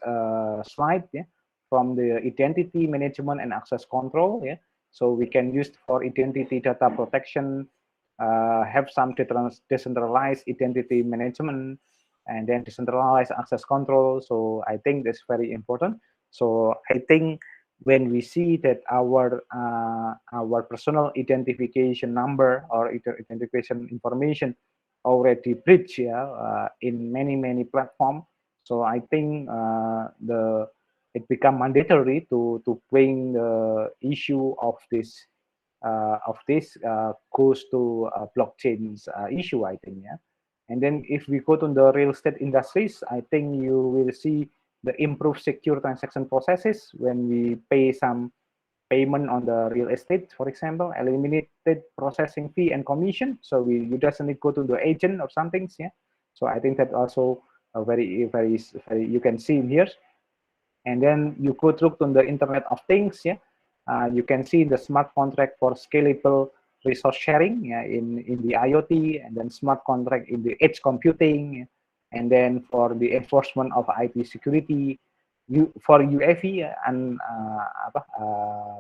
slide. Yeah, from the identity management and access control. Yeah, so we can use for identity data protection, have some decentralized identity management, and then decentralized access control. So I think that's very important. So I think when we see that our personal identification number or identification information already breached, yeah, in many platforms, so I think the it become mandatory to bring the issue of this goes to blockchain's issue, I think. Yeah, and then if we go to the real estate industries, I think you will see the improved secure transaction processes when we pay some payment on the real estate, for example, eliminated processing fee and commission. So you doesn't need go to the agent or something. Yeah. So I think that also a very you can see in here. And then you go through to the Internet of Things. Yeah, you can see the smart contract for scalable resource sharing, yeah, in the IoT, and then smart contract in the edge computing, and then for the enforcement of IP security, for UAV and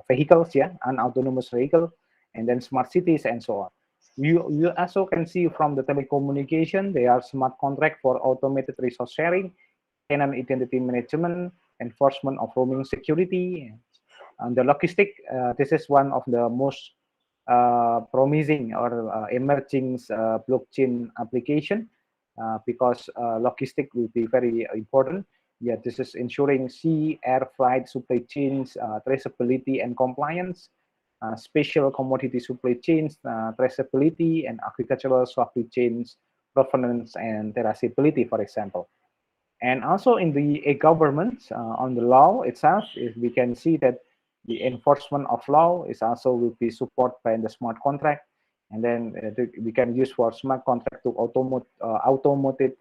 vehicles, yeah, and autonomous vehicle, and then smart cities and so on. You also can see from the telecommunication, they are smart contract for automated resource sharing, tenant identity management, enforcement of roaming security, and the logistic. This is one of the most promising or emerging blockchain application because logistic will be very important. Yeah, this is ensuring sea, air flight supply chains, traceability and compliance, special commodity supply chains, traceability, and agricultural supply chains governance and traceability, for example. And also in the e-government, on the law itself, if we can see that the enforcement of law is also will be supported by the smart contract. And then we can use for smart contract to automated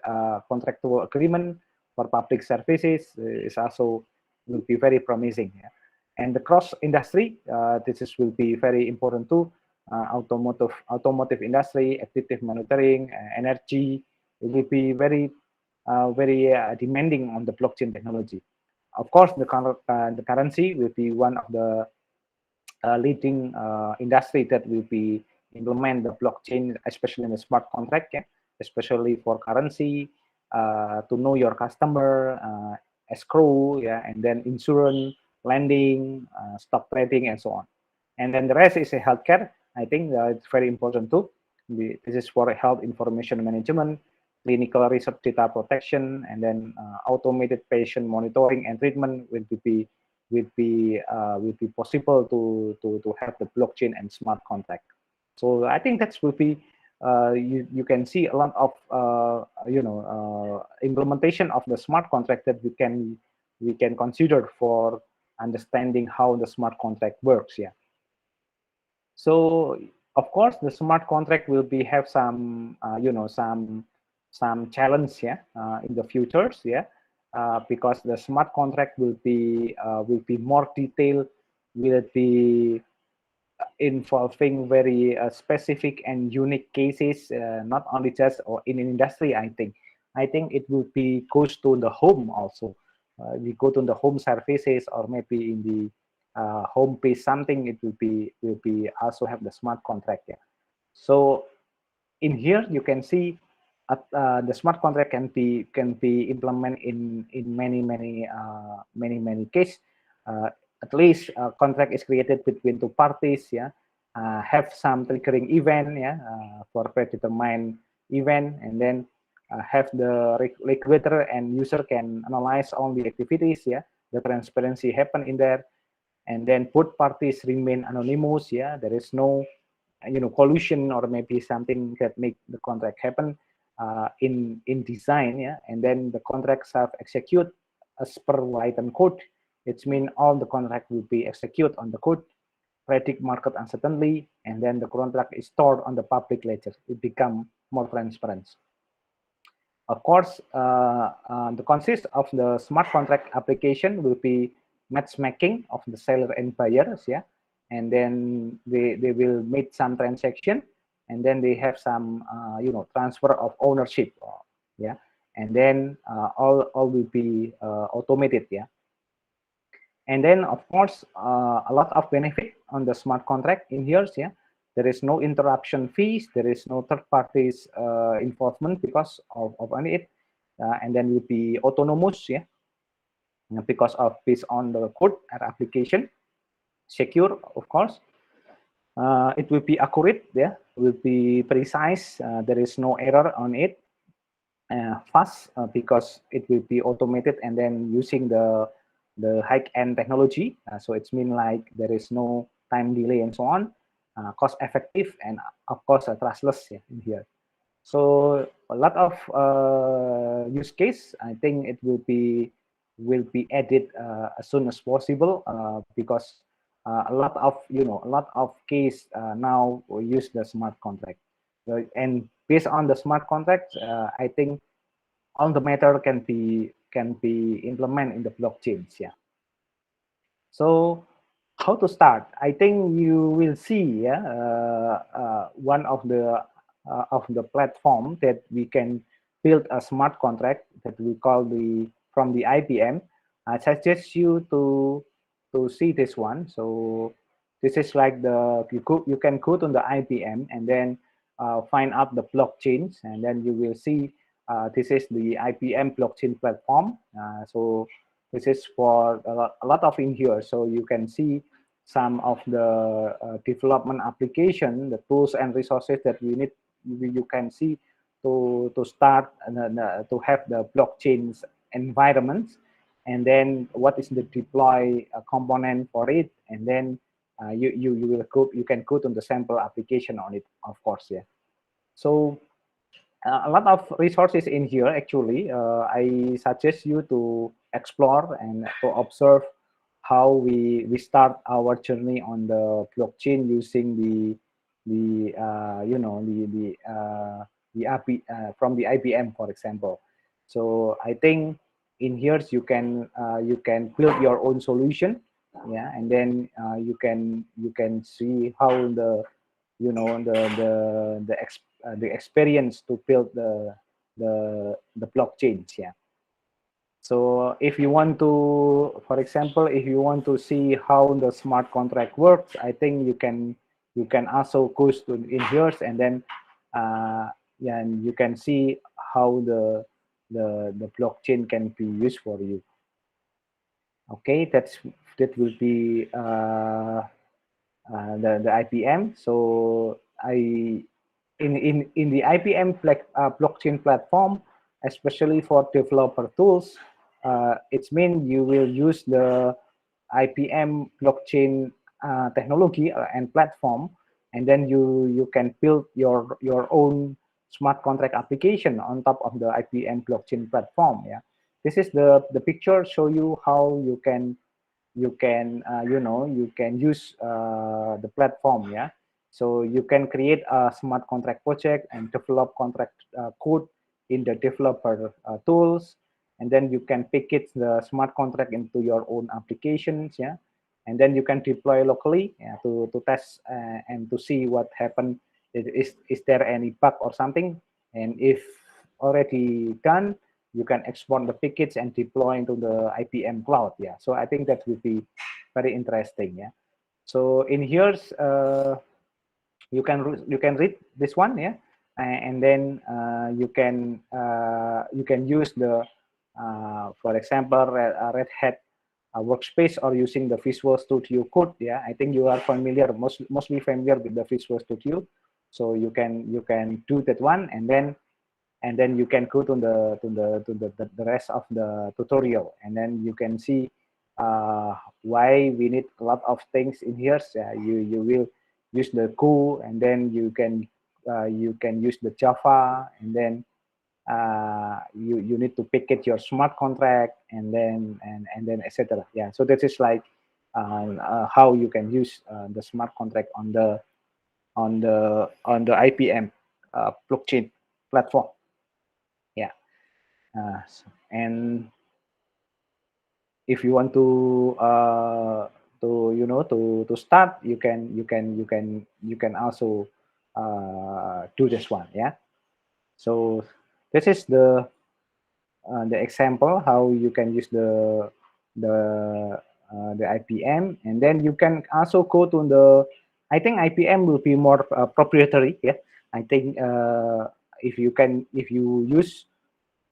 contractual agreement for public services is also will be very promising. Yeah. And the cross industry, this is will be very important too. Automotive industry, additive monitoring, energy, it will be very demanding on the blockchain technology. Of course, the currency will be one of the leading industry that will be implement the blockchain, especially in the smart contract, yeah, especially for currency, to know your customer, escrow, yeah, and then insurance, lending, stock trading, and so on. And then the rest is a healthcare. I think it's very important too. This is for health information management, clinical research data protection, and then automated patient monitoring and treatment will be possible to have the blockchain and smart contract. So I think that will be you can see a lot of implementation of the smart contract that we can consider for understanding how the smart contract works. Yeah. So of course the smart contract will be have some some challenge, yeah, in the futures, yeah, because the smart contract will be more detailed, will be involving very specific and unique cases, not only just or in an industry. I think it will be goes to the home also. We go to the home services, or maybe in the home page something, it will be also have the smart contract. Yeah. So in here you can see the smart contract can be implemented in many cases. At least a contract is created between two parties, yeah, have some triggering event, yeah, for predetermined event, and then have the regulator and user can analyze all the activities, yeah, the transparency happen in there, and then both parties remain anonymous, yeah, there is no collusion or maybe something that make the contract happen in design, yeah, and then the contracts have execute as per written code. It means all the contract will be execute on the code, predict market uncertainty, and then the contract is stored on the public ledger. It become more transparent. Of course, the consist of the smart contract application will be matchmaking of the seller and buyers, yeah, and then they will make some transaction, and then they have some transfer of ownership, yeah, and then all will be automated, yeah. And then, of course, a lot of benefit on the smart contract in here. Yeah, there is no interruption fees. There is no third parties involvement because of it, and then will be autonomous. Yeah, because of based on the code or application, secure, of course. It will be accurate. Yeah, will be precise. There is no error on it. Fast because it will be automated and then using the high-end technology. So it's mean like there is no time delay and so on, cost effective, and of course trustless, yeah, in here. So a lot of use case. I think it will be added as soon as possible because a lot of case now use the smart contract. And based on the smart contract, I think all the matter can be implemented in the blockchains. Yeah. So how to start? I think you will see, yeah, one of the platform that we can build a smart contract that we call from the IBM. I suggest you to see this one. So this is like you can go to the IBM and then find out the blockchains, and then you will see this is the IBM blockchain platform. So this is for a lot of in here. So you can see some of the development application, the tools and resources that you can see to start to have the blockchains environments, and then what is the deploy component for it, and then you can go to the sample application on it, of course. Yeah. So a lot of resources in here. Actually, I suggest you to explore and to observe how we start our journey on the blockchain using the API from the IBM, for example. So I think in here you can build your own solution, yeah, and then you can see how the experience to build the blockchains. Yeah. So if you want to, for example, if you want to see how the smart contract works, I think you can also go to in here, and then yeah, and you can see how the blockchain can be used for you. Okay, that will be the IPM. So in the IPM blockchain platform, especially for developer tools, it means you will use the IPM blockchain technology and platform, and then you can build your own smart contract application on top of the IPM blockchain platform. Yeah, this is the picture show you how you can use the platform. Yeah, so you can create a smart contract project and develop contract code in the developer tools, and then you can package the smart contract into your own applications. Yeah, and then you can deploy locally, yeah, to test and to see what happened. Is there any bug or something? And if already done, you can export the package and deploy into the IPM cloud. Yeah, so I think that will be very interesting. Yeah, so in here's you can read this one. Yeah, and then you can use the for example Red Hat workspace or using the Visual Studio Code. Yeah, I think you are familiar, mostly familiar with the Visual Studio, so you can do that one, and then you can go to the rest of the tutorial, and then you can see why we need a lot of things in here. You will use the Go, and then you can use the Java, and then you need to package your smart contract, and then etc. Yeah, so this is like how you can use the smart contract on the IPM blockchain platform. Yeah. And if you want to to start, you can also do this one. Yeah. So this is the example how you can use the IPM, and then you can also go to the. I think IPM will be more proprietary. Yeah. I think if you use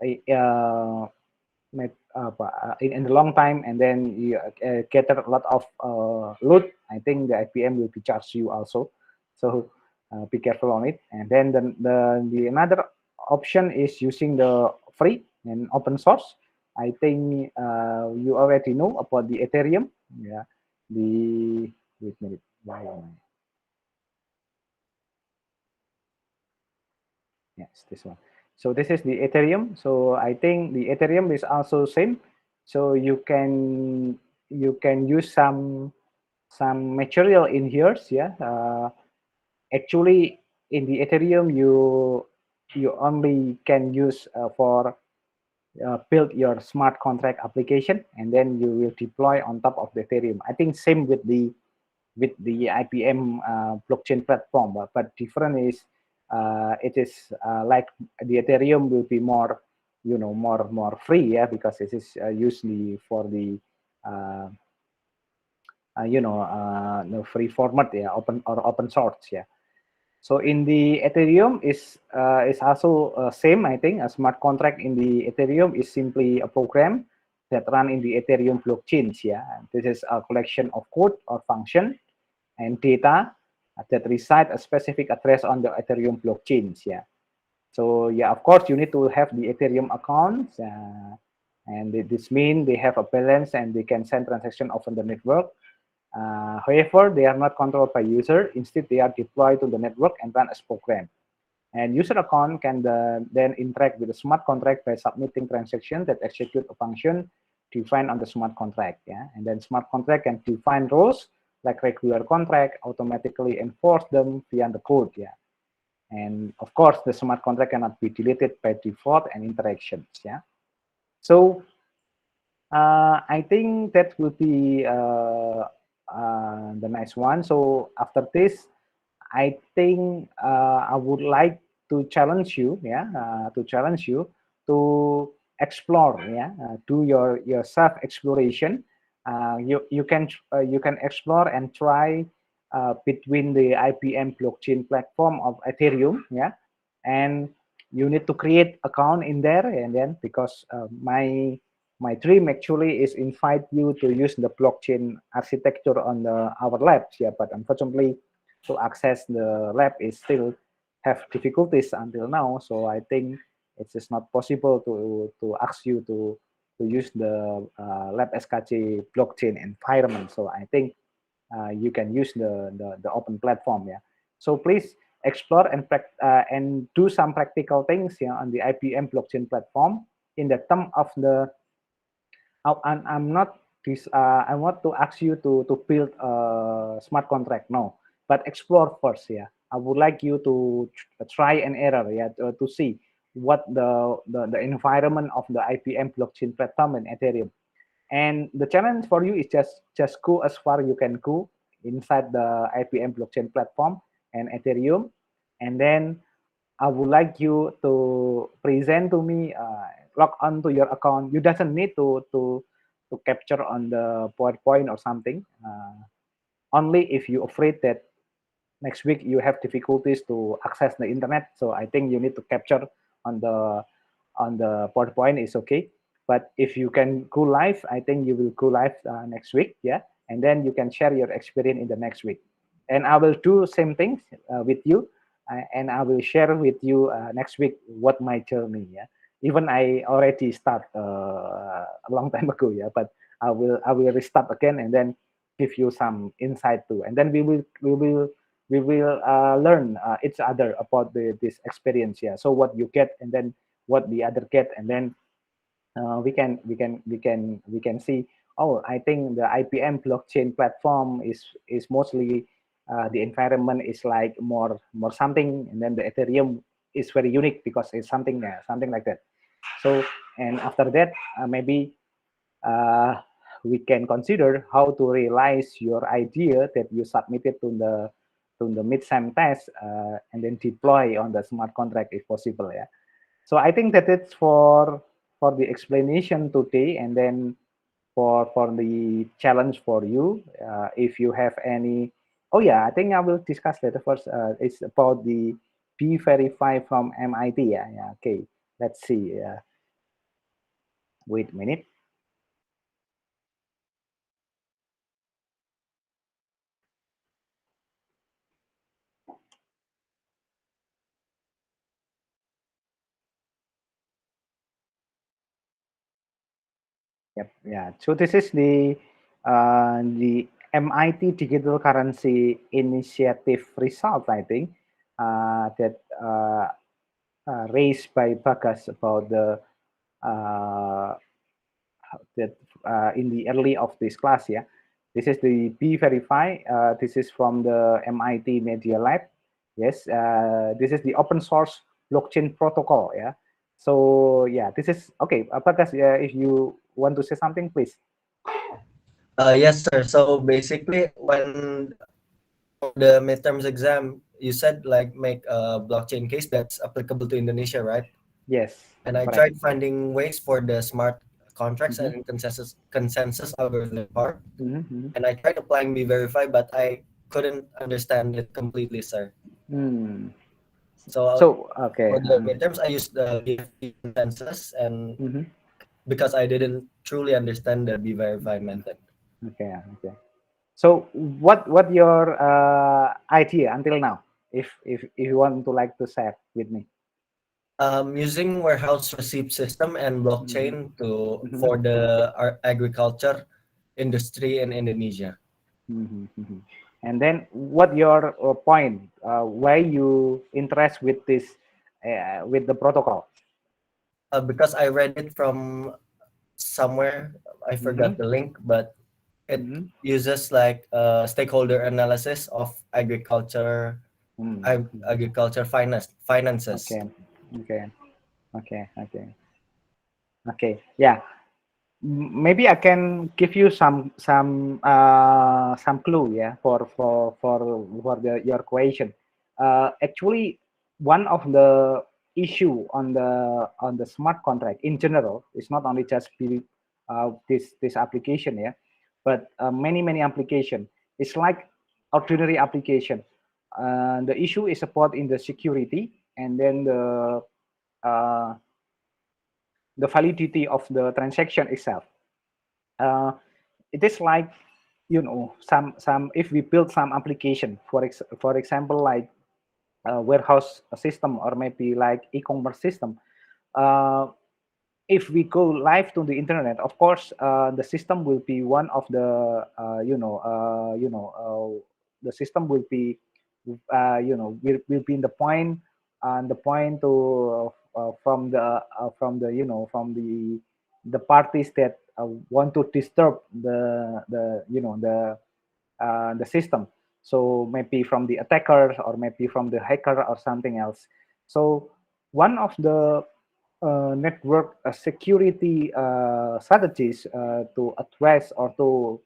uh, in a long time, and then you get a lot of load, I think the IPM will be charged you also. So be careful on it. And then the another option is using the free and open source. I think you already know about the Ethereum. Yeah, the wait a minute. Why am I? Yes, this one. So this is the Ethereum. So I think the Ethereum is also same. So you can use some material in here. Yeah. Actually, in the Ethereum, you only can use for build your smart contract application, and then you will deploy on top of the Ethereum. I think same with the IPM blockchain platform, but different is it is like the Ethereum will be more, more free, yeah, because it is usually for the uh, the free format, yeah, open source, yeah. So in the Ethereum is also same. I think a smart contract in the Ethereum is simply a program that run in the Ethereum blockchains. Yeah, this is a collection of code or function and data that reside a specific address on the Ethereum blockchains. Yeah. So yeah, of course you need to have the Ethereum accounts, and this means they have a balance and they can send transaction over the network. However, they are not controlled by user. Instead, they are deployed to the network and run as program. And user account can then interact with the smart contract by submitting transactions that execute a function defined on the smart contract. Yeah, and then smart contract can define rules like regular contract, automatically enforce them via the code. Yeah, and of course, the smart contract cannot be deleted by default and interactions. Yeah, so I think that will be the next one. So after this, I think I would like to challenge you, yeah, to challenge you to explore, do your self exploration. You can explore and try between the IPM blockchain platform of Ethereum, and you need to create account in there, and then because my dream actually is invite you to use the blockchain architecture on our labs, but unfortunately to access the lab is still have difficulties until now. So I think it is not possible to ask you to use the lab SKC blockchain environment. So I think you can use the open platform. So please explore and do some practical things on the IPM blockchain platform in the term of the I'm not this I want to ask you to build a smart contract, no, but explore first. I would like you to try and error, to see what the environment of the IPM blockchain platform and Ethereum. And the challenge for you is just go as far you can go inside the IPM blockchain platform and Ethereum, and then I would like you to present to me, log on to your account. You doesn't need to capture on the PowerPoint or something. Only if you afraid that next week you have difficulties to access the internet. So I think you need to capture on the PowerPoint is okay. But if you can go live, I think you will go live next week, and then you can share your experience in the next week. And I will do same things with you, and I will share with you next week what my journey. Even I already start a long time ago, but I will restart again and then give you some insight too, and then we will learn each other about this experience. So what you get and then what the other get, and then we can see. Oh, I think the IPM blockchain platform is mostly the environment is like more something, and then the Ethereum is very unique because it's something like that. So, and after that, maybe uh, we can consider how to realize your idea that you submitted to the mid-sem test, and then deploy on the smart contract if possible. So I think that it's for the explanation today, and then for the challenge for you. If you have any, oh yeah, I think I will discuss later first. It's about the Be Verify from MIT. Okay. Let's see. Wait a minute. Yep. Yeah. So this is the MIT Digital Currency Initiative result, I think, that raised by Bagas about the uh, that in the early of this class. This is the Be Verify. This is from the MIT Media Lab. Yes. This is the open source blockchain protocol. So yeah, this is okay. Bagas, if you want to say something, please. Yes, sir. So basically, when the midterms exam, you said like make a blockchain case that's applicable to Indonesia, right? Yes, And I correct. tried finding ways for the smart contracts Mm-hmm. and consensus algorithm part, Mm-hmm. and I tried applying Be Verify, but I couldn't understand it completely, sir. Hmm. So So okay. for the midterms, I used the BFP consensus, and Mhm. because I didn't truly understand the Be Verify method. Okay. Okay. So what your idea until now? If you want to like to share with me. Using warehouse receipt system and Mhm. blockchain to Mhm. for the agriculture industry in Indonesia. Mhm. Mhm. And then what your point? Why you interest with the protocol? Because I read it from somewhere, I Mhm. forgot the link, but it Mhm. uses like stakeholder analysis of agriculture, Mhm. agriculture finances. Okay. Okay. Okay. Okay. Okay. Yeah. Maybe I can give you some clue, for your question. Actually, one of the issue on the smart contract in general. It's not only just this application, yeah, but many application. It's like ordinary application. The issue is about in the security, and then uh, the validity of the transaction itself. Uh, it is like, some if we build some application, for example, like warehouse system, or maybe like e-commerce system. Uh, if we go live to the internet, of course, the system will be one of the the system will be will be in the point, and the point to from the from the parties that want to disturb the system. So maybe from the attackers, or maybe from the hacker, or something else. So one of the network security strategies to address, or to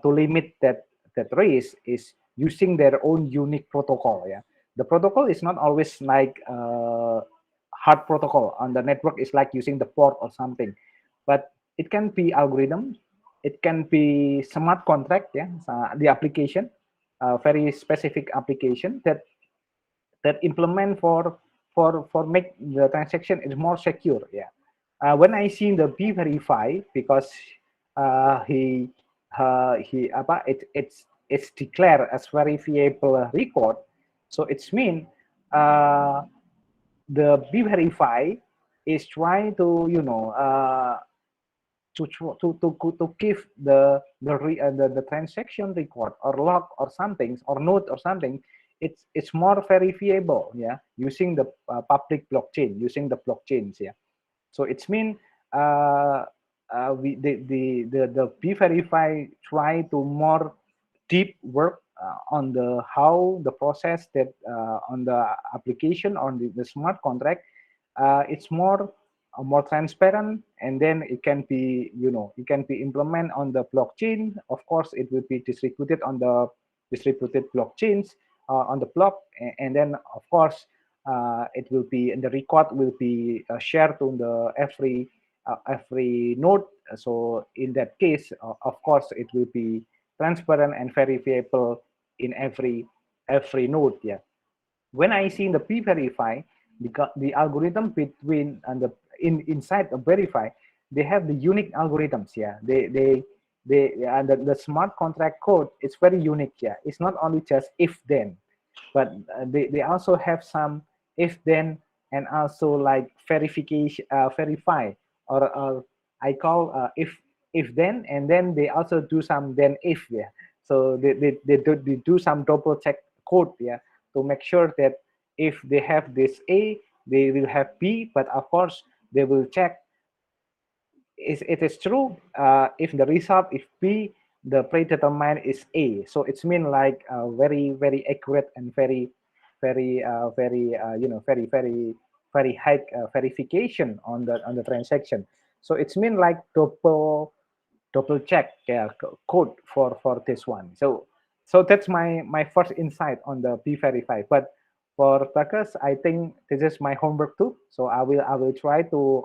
limit that risk, is using their own unique protocol. Yeah, the protocol is not always like hard protocol on the network. Is like using the port or something, but it can be algorithm, it can be smart contract. Yeah, the application, very specific application that implement for make the transaction is more secure. Yeah, when I see the B verify, because he apa it's declared as verifiable record, so it's mean uh, the B verify is trying to to give the transaction record, or log, or something, or note, or something. It's more verifiable, yeah, using the public blockchain, using the blockchains. Yeah, so it's mean we the B verify try to more deep work on the how the process that on the application, on the smart contract. It's more transparent, and then it can be it can be implemented on the blockchain. Of course, it will be distributed on the distributed blockchains on the block, and then of course it will be, and the record will be shared to the every node. So in that case, of course, it will be transparent and verifiable in every node. Yeah, when I see in the p-verify, the algorithm between and the inside the verify, they have the unique algorithms. Yeah, they and the smart contract code is very unique. Yeah, it's not only just if then, but they also have some if then, and also like verification, verify, or I call if then, and then they also do some then if. Yeah, so they do some double check code. Yeah, to make sure that if they have this A, they will have B, but of course they will check is it is true if the result if B, the predetermined is A. So it's mean like very accurate, and very high verification on the transaction. So it's mean like double check, yeah, code for this one. So that's my first insight on the P verify. But for Bagus, I think this is my homework too. So I will try to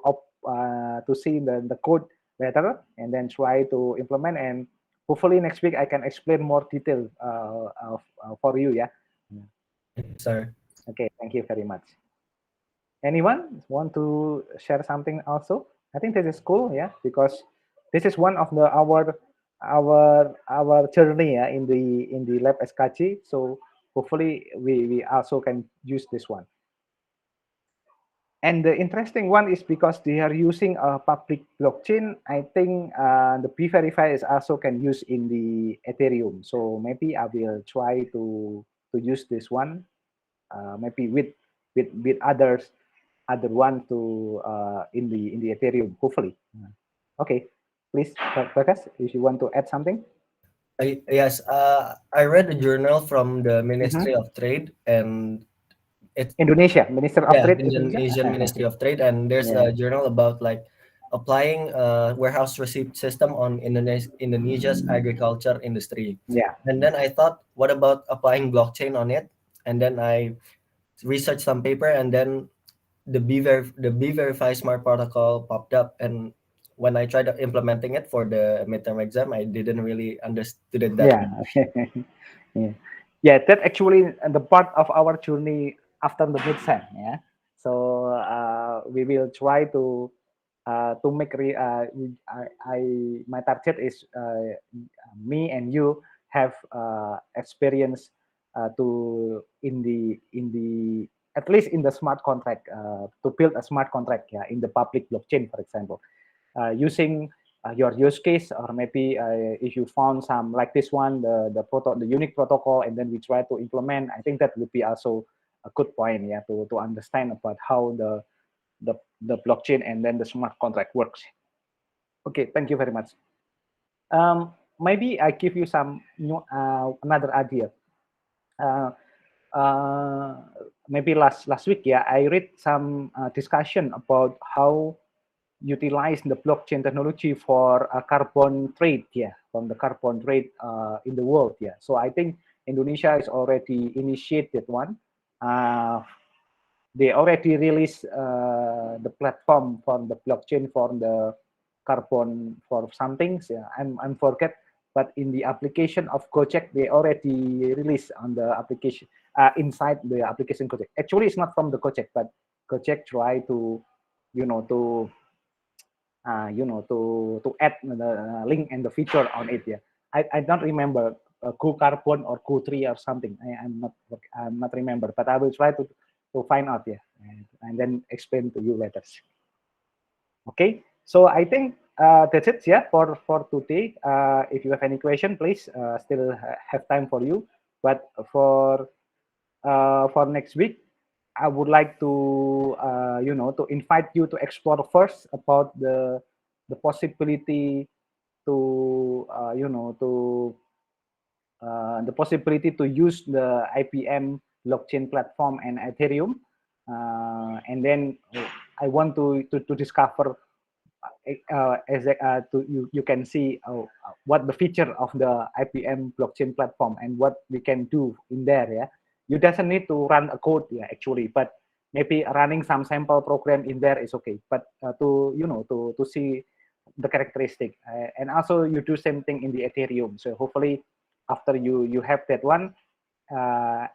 see the code better, and then try to implement, and hopefully next week I can explain more detail for you. Yeah. Sir. Okay. Thank you very much. Anyone want to share something also? I think this is cool, yeah, because this is one of the our journey, yeah, in the lab SKG. So hopefully we also can use this one. And the interesting one is because they are using a public blockchain. I think the p-verify is also can use in the Ethereum. So maybe I will try to use this one, maybe with other one to in the Ethereum, hopefully. Okay, please, Bagas, if you want to add something. Yes, I read a journal from the Ministry Mhm. of Trade, and it's Indonesia, Minister of Trade Indonesia. Indonesian Ministry of Trade, and there's Yeah. a journal about like applying a warehouse receipt system on Indonesia's agriculture industry. Yeah. And then I thought, what about applying blockchain on it? And then I researched some paper, and then the B Verify Smart protocol popped up, and when I tried implementing it for the midterm exam, I didn't really understood it that Yeah. much. Yeah. Yeah, that actually the part of our journey after the midterm. Yeah. So we will try to make I my target is me and you have experience to in the at least in the smart contract to build a smart contract, yeah, in the public blockchain, for example, using your use case, or maybe if you found some like this one, the unique protocol, and then we try to implement. I think that would be also a good point, yeah, to understand about how the blockchain and then the smart contract works. Okay, thank you very much. Maybe I give you some new another idea. Uh, uh, Maybe last week, yeah, I read some discussion about how utilize the blockchain technology for carbon trade, yeah, from the carbon trade in the world, yeah. So I think Indonesia is already initiated one. Uh, they already released the platform for the blockchain for the carbon for some things. Yeah, I'm forget, but in the application of Gojek, they already released on the application inside the application Gojek. Actually, it's not from the Gojek, but Gojek try to, you know, to add the link and the feature on it. Yeah, I don't remember Go Carbon or Go3 or something. I'm not remember, but I will try to find out. Yeah, and then explain to you later. Okay, so I think that's it. Yeah, for today. If you have any question, please still have time for you. But for next week, I would like to to invite you to explore first about the possibility to the possibility to use the IPM blockchain platform and Ethereum, and then I want to discover you can see what the feature of the IPM blockchain platform and what we can do in there. Yeah, you doesn't need to run a code, yeah, actually, but maybe running some sample program in there is okay. But to to see the characteristic, and also you do same thing in the Ethereum. So hopefully after you have that one,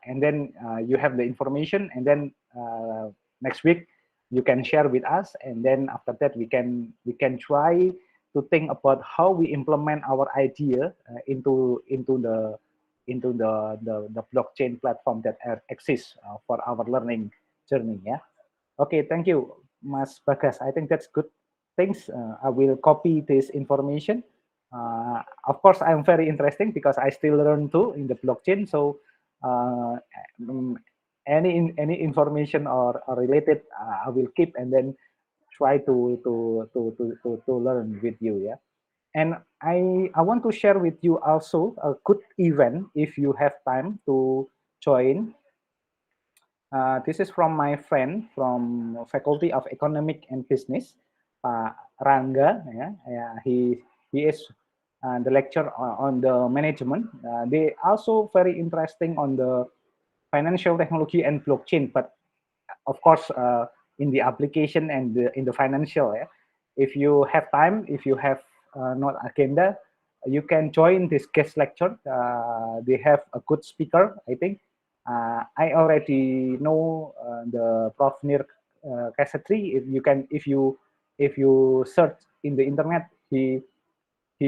and then you have the information, and then next week you can share with us, and then after that we can try to think about how we implement our idea into the blockchain platform that exists for our learning journey. Yeah. Okay, thank you, Mas Bagas. I think that's good things. I will copy this information. Of course, I'm very interesting because I still learn too in the blockchain. So uh, mm, any information or related, I will keep and then try to learn with you. Yeah, and I want to share with you also a good event if you have time to join. This is from my friend from Faculty of Economic and Business, Pak Rangga. Yeah, yeah, he is the lecturer on the management. They also very interesting on the financial technology and blockchain, but of course in the application and in the financial. Yeah. If you have time, if you have not agenda, you can join this guest lecture. They have a good speaker, I think. I already know the Prof. Nir Kasetri. If you search in the internet, he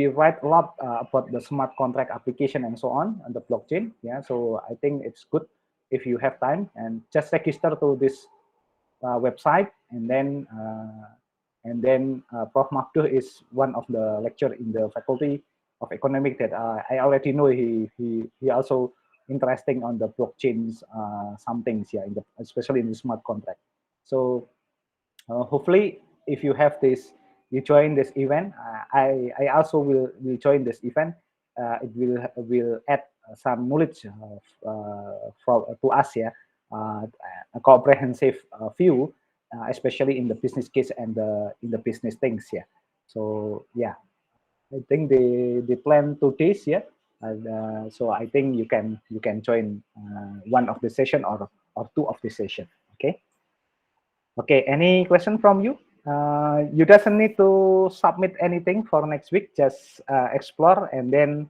write a lot about the smart contract application and so on the blockchain. Yeah, so I think it's good if you have time and just register to this website, and then Prof. Magduh is one of the lecturer in the Faculty of Economic that I already know. He also interesting on the blockchains, some things, yeah, especially in the smart contract. So hopefully, if you have this, you join this event. I also will join this event. It will add some knowledge to us, yeah, a comprehensive view, especially in the business case and in the business things, yeah. So yeah, I think they plan 2 days, yeah. And, so I think you can join one of the session or two of the session. Okay. Okay, any question from you? You doesn't need to submit anything for next week. Just explore and then